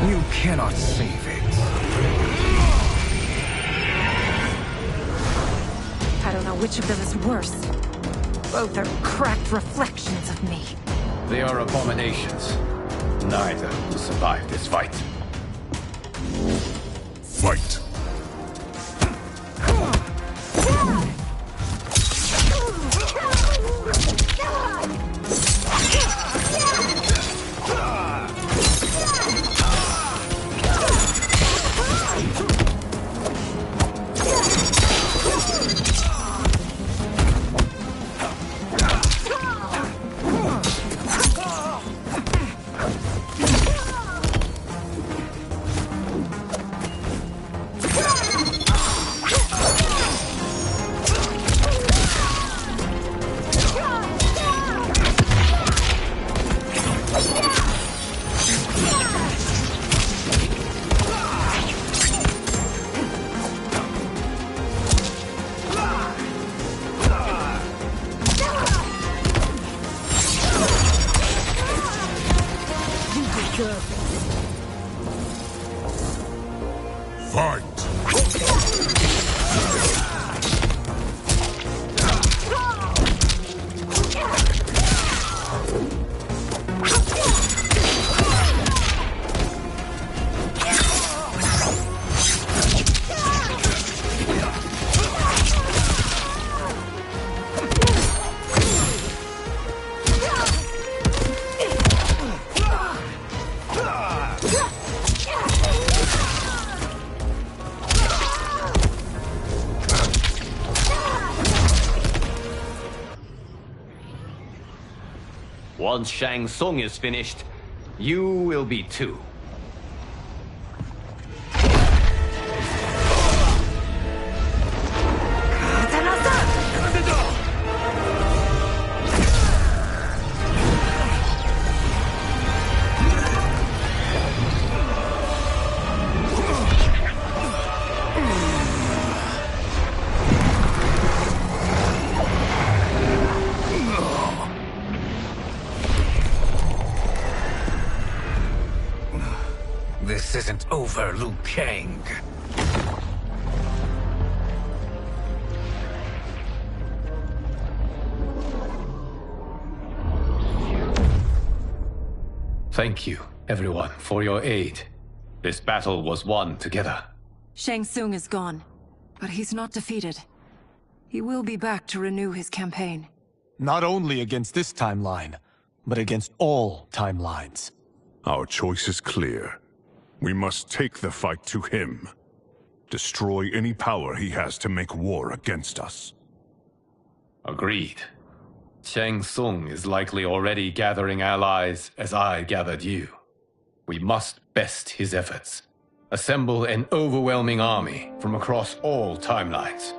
You cannot save it. I don't know which of them is worse. Both are cracked reflections of me. They are abominations. Neither will survive this fight. Fight! Once Shang Tsung is finished, you will be too. This isn't over, Liu Kang. Thank you, everyone, for your aid. This battle was won together. Shang Tsung is gone, but he's not defeated. He will be back to renew his campaign. Not only against this timeline, but against all timelines. Our choice is clear. We must take the fight to him. Destroy any power he has to make war against us. Agreed. Shang Tsung is likely already gathering allies as I gathered you. We must best his efforts. Assemble an overwhelming army from across all timelines.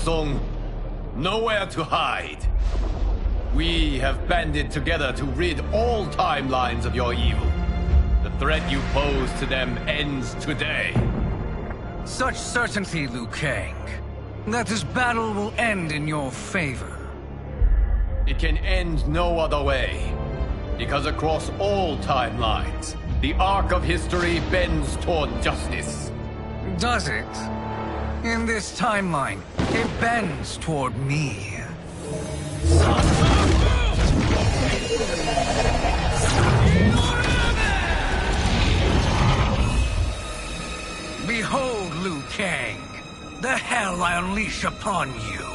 Tsung. Nowhere to hide. We have banded together to rid all timelines of your evil. The threat you pose to them ends today. Such certainty, Liu Kang, that this battle will end in your favor. It can end no other way. Because across all timelines, the arc of history bends toward justice. Does it? In this timeline, it bends toward me. Behold, Liu Kang, the hell I unleash upon you.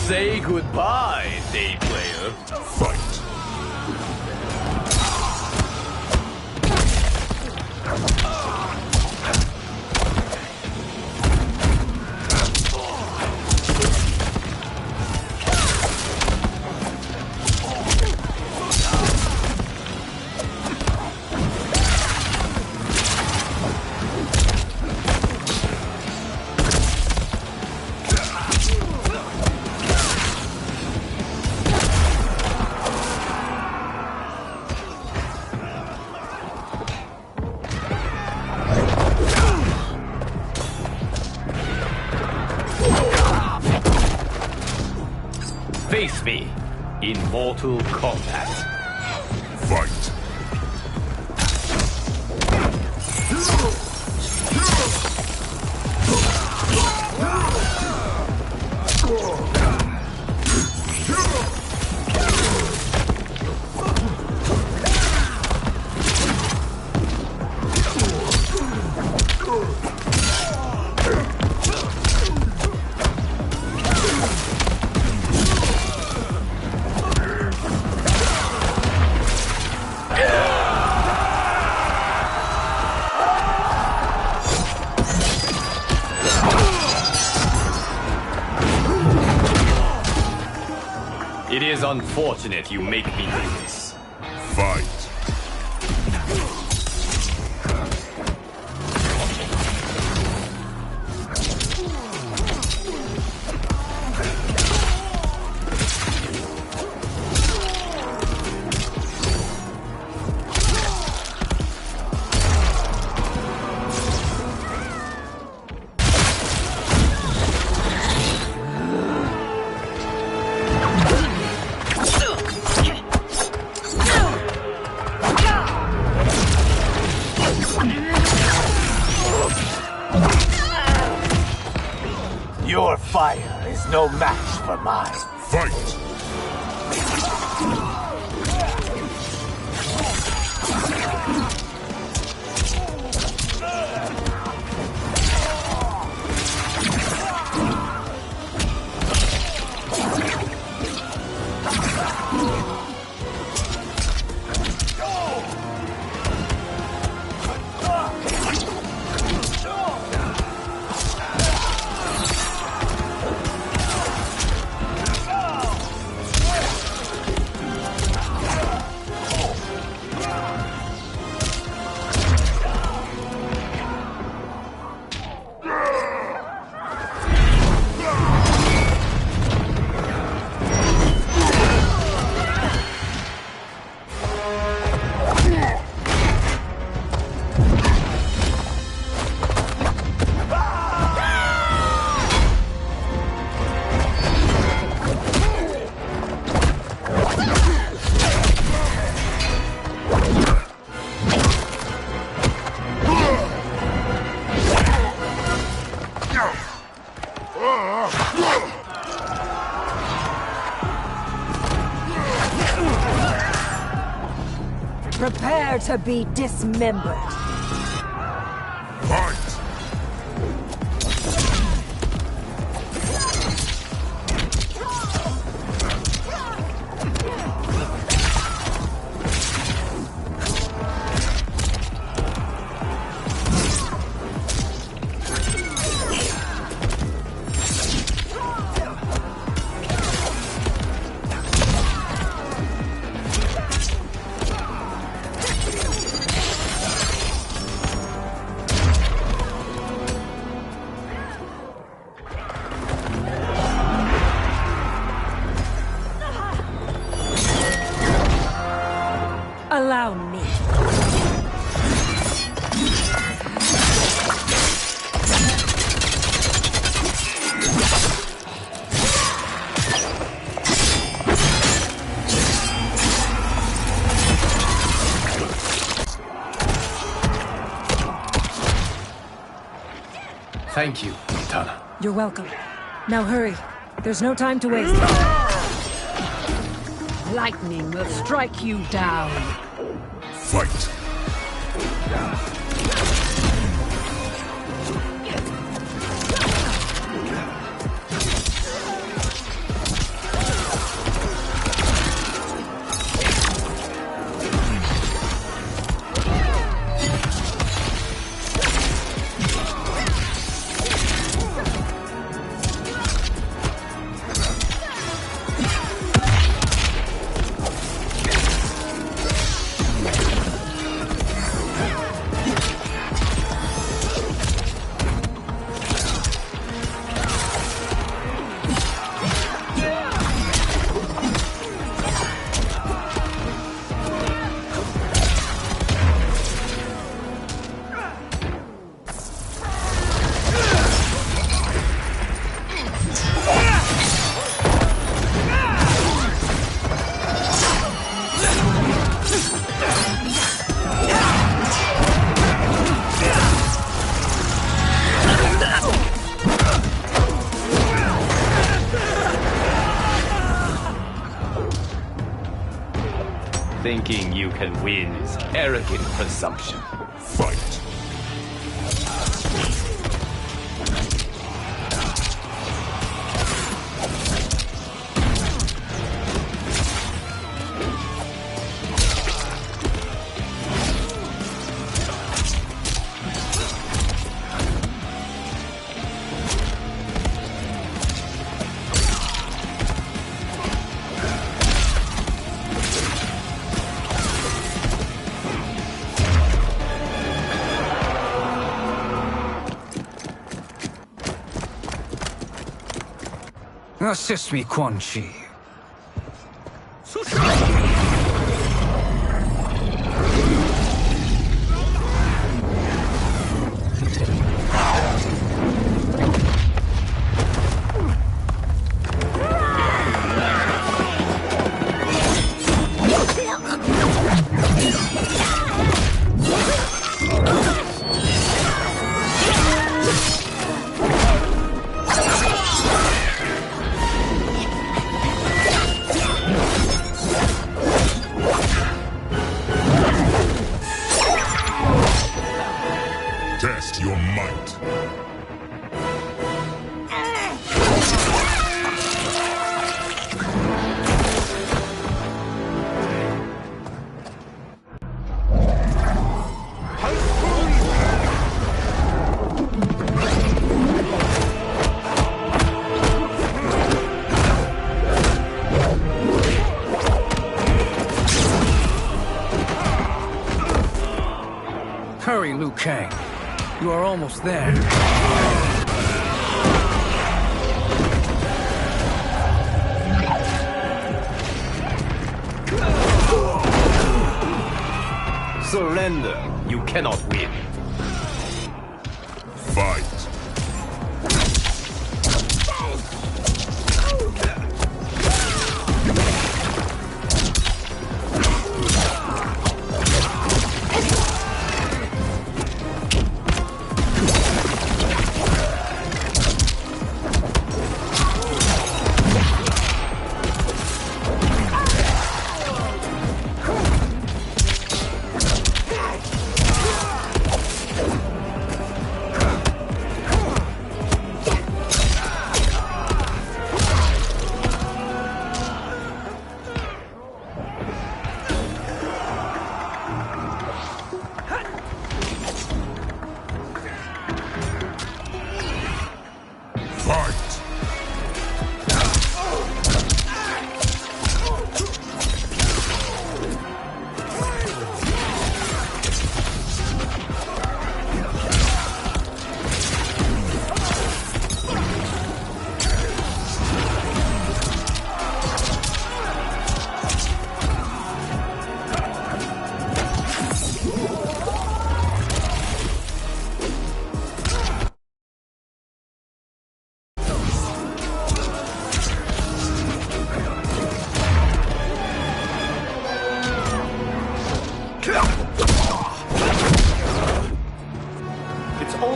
Say goodbye, day player. Fight. Face me in Mortal Kombat. Fight. It is unfortunate you make me do this. Fight. Your fire is no match for mine. Fight! Prepare to be dismembered. Fight! Allow me. Thank you, Kitana. You're welcome. Now hurry. There's no time to waste. Lightning will strike you down. Fight! Thinking you can win is arrogant presumption. Fight! Assist me, Quan Chi. Test your might. Hurry, Liu Kang. You are almost there. Surrender. You cannot win. Fight!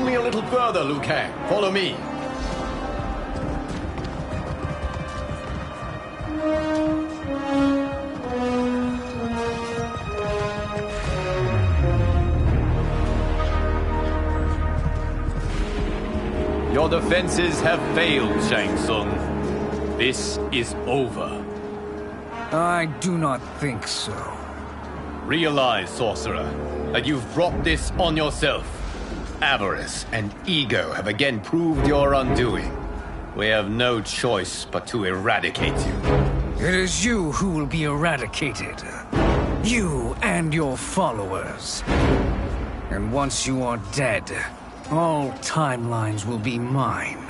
Only a little further, Liu Kang. Follow me. Your defenses have failed, Shang Tsung. This is over. I do not think so. Realize, sorcerer, that you've brought this on yourself. Avarice and ego have again proved your undoing. We have no choice but to eradicate you. It is you who will be eradicated. You and your followers. And once you are dead, all timelines will be mine.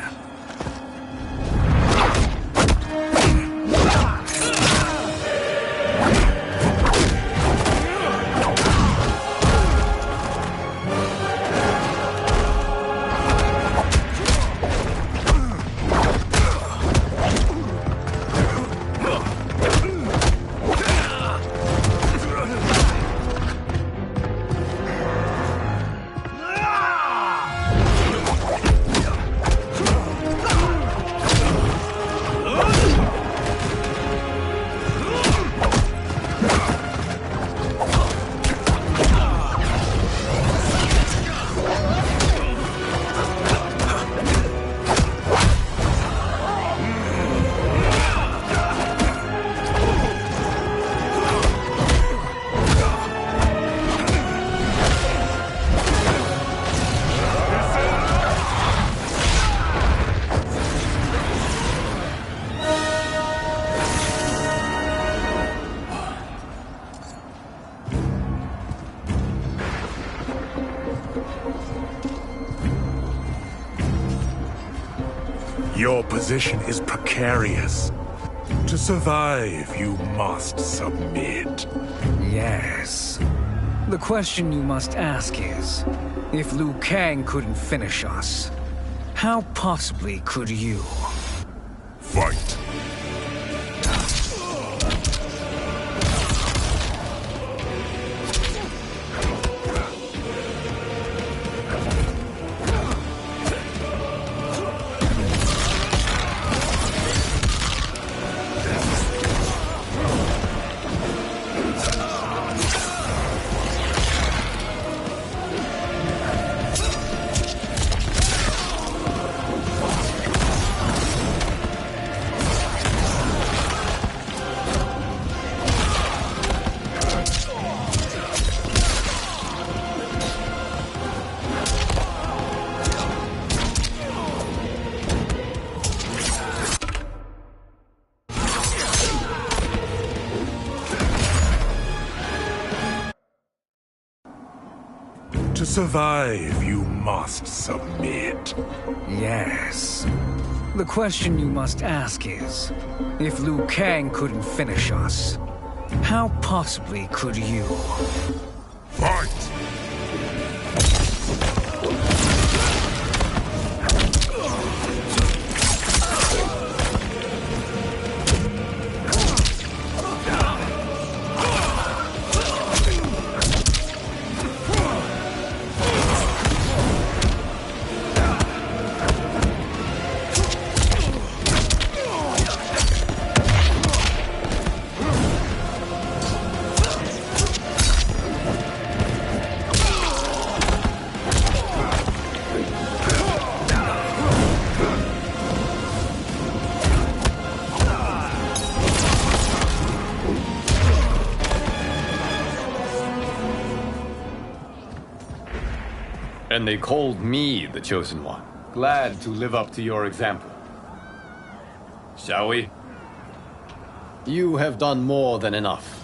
Your position is precarious. To survive, you must submit. Yes. The question you must ask is, if Liu Kang couldn't finish us, how possibly could you? Fight. To survive, you must submit. Yes. The question you must ask is, if Liu Kang couldn't finish us, how possibly could you? Fight! And they called me the Chosen One. Glad to live up to your example. Shall we? You have done more than enough.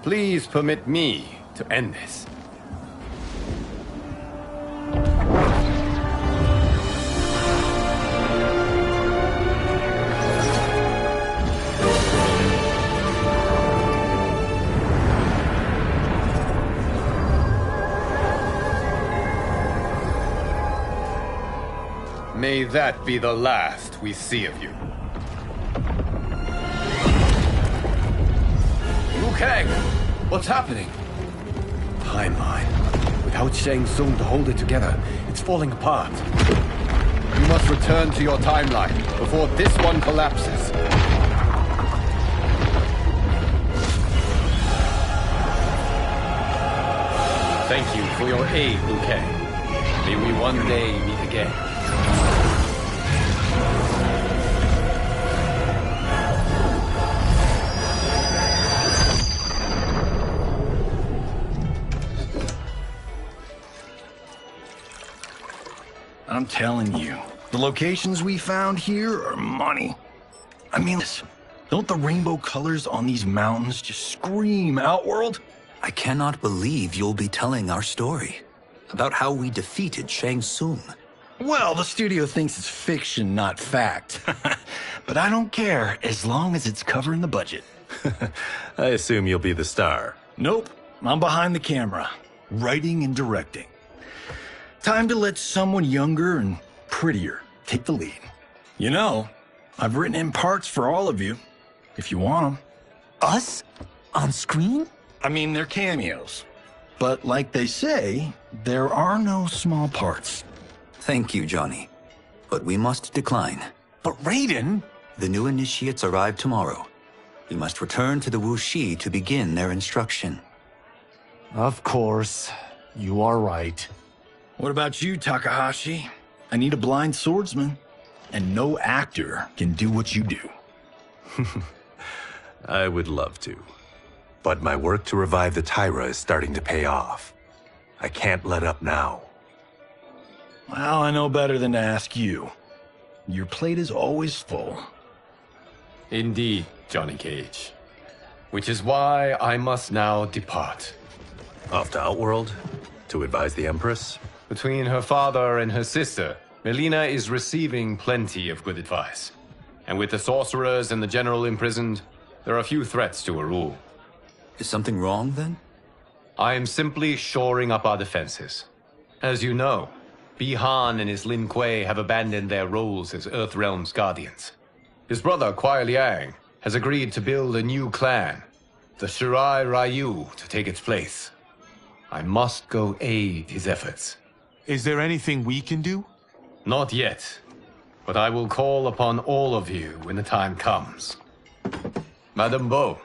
Please permit me to end this. May that be the last we see of you. Liu Kang! What's happening? Timeline. Without Shang Tsung to hold it together, it's falling apart. You must return to your timeline before this one collapses. Thank you for your aid, Liu Kang. May we one day meet again. I'm telling you, the locations we found here are money. I mean, don't the rainbow colors on these mountains just scream Outworld? I cannot believe you'll be telling our story about how we defeated Shang Tsung. Well, the studio thinks it's fiction, not fact. But I don't care, as long as it's covering the budget. I assume you'll be the star. Nope, I'm behind the camera, writing and directing. Time to let someone younger and prettier take the lead. You know, I've written in parts for all of you, if you want them. Us? On screen? I mean, they're cameos. But like they say, there are no small parts. Thank you, Johnny. But we must decline. But Raiden? The new initiates arrive tomorrow. We must return to the Wuxi to begin their instruction. Of course. You are right. What about you, Takahashi? I need a blind swordsman, and no actor can do what you do. I would love to. But my work to revive the Tyra is starting to pay off. I can't let up now. Well, I know better than to ask you. Your plate is always full. Indeed, Johnny Cage. Which is why I must now depart. Off to Outworld? To advise the Empress? Between her father and her sister, Melina is receiving plenty of good advice. And with the sorcerers and the general imprisoned, there are few threats to her rule. Is something wrong, then? I am simply shoring up our defenses. As you know, Bi-Han and his Lin Kuei have abandoned their roles as Earthrealm's guardians. His brother, Kuai Liang, has agreed to build a new clan, the Shirai Ryu, to take its place. I must go aid his efforts. Is there anything we can do? Not yet, but I will call upon all of you when the time comes. Madame Bo,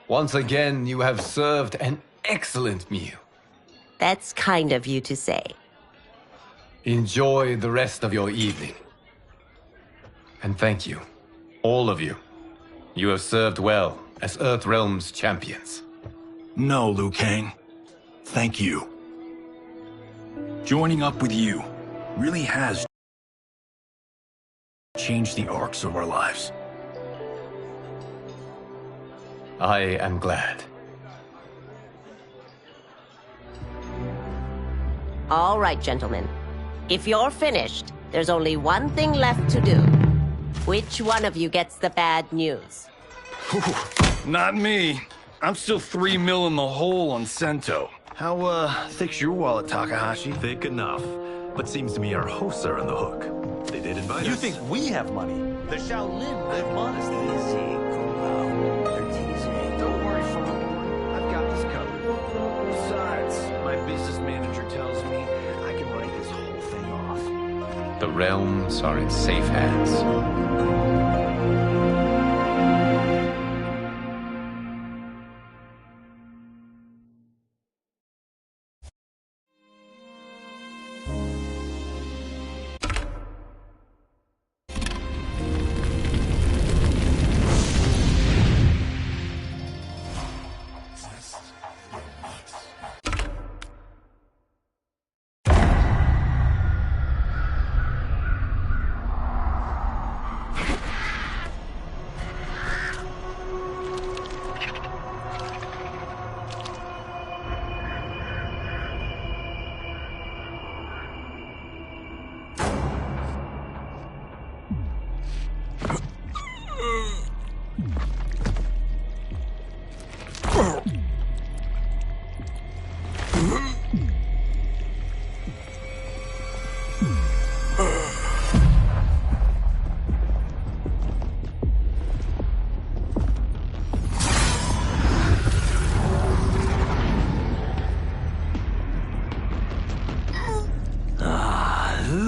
once again you have served an excellent meal. That's kind of you to say. Enjoy the rest of your evening. And thank you, all of you. You have served well as Earthrealm's champions. No, Liu Kang. Thank you. Joining up with you really has changed the arcs of our lives. I am glad. All right, gentlemen. If you're finished, there's only one thing left to do. Which one of you gets the bad news? Not me. I'm still 3 mil in the hole on Sento. How, thick's your wallet, Takahashi? Thick enough. But seems to me our hosts are on the hook. They did invite us. You think we have money? The Shaolin live modestly. Easy, they're teasing. Don't worry, Father. I've got this covered. Besides, my business manager tells me I can write this whole thing off. The realms are in safe hands.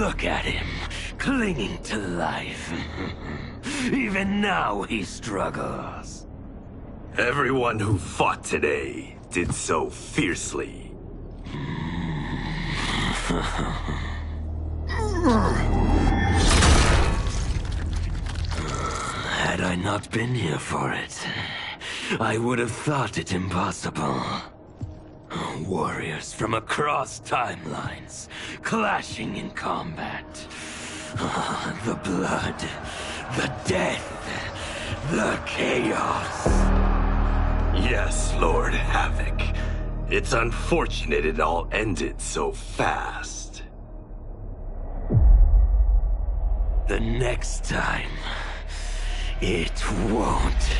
Look at him, clinging to life. Even now he struggles. Everyone who fought today did so fiercely. Had I not been here for it, I would have thought it impossible. Warriors from across timelines, clashing in combat. The blood, the death, the chaos. Yes, Lord Havoc. It's unfortunate it all ended so fast. The next time, it won't.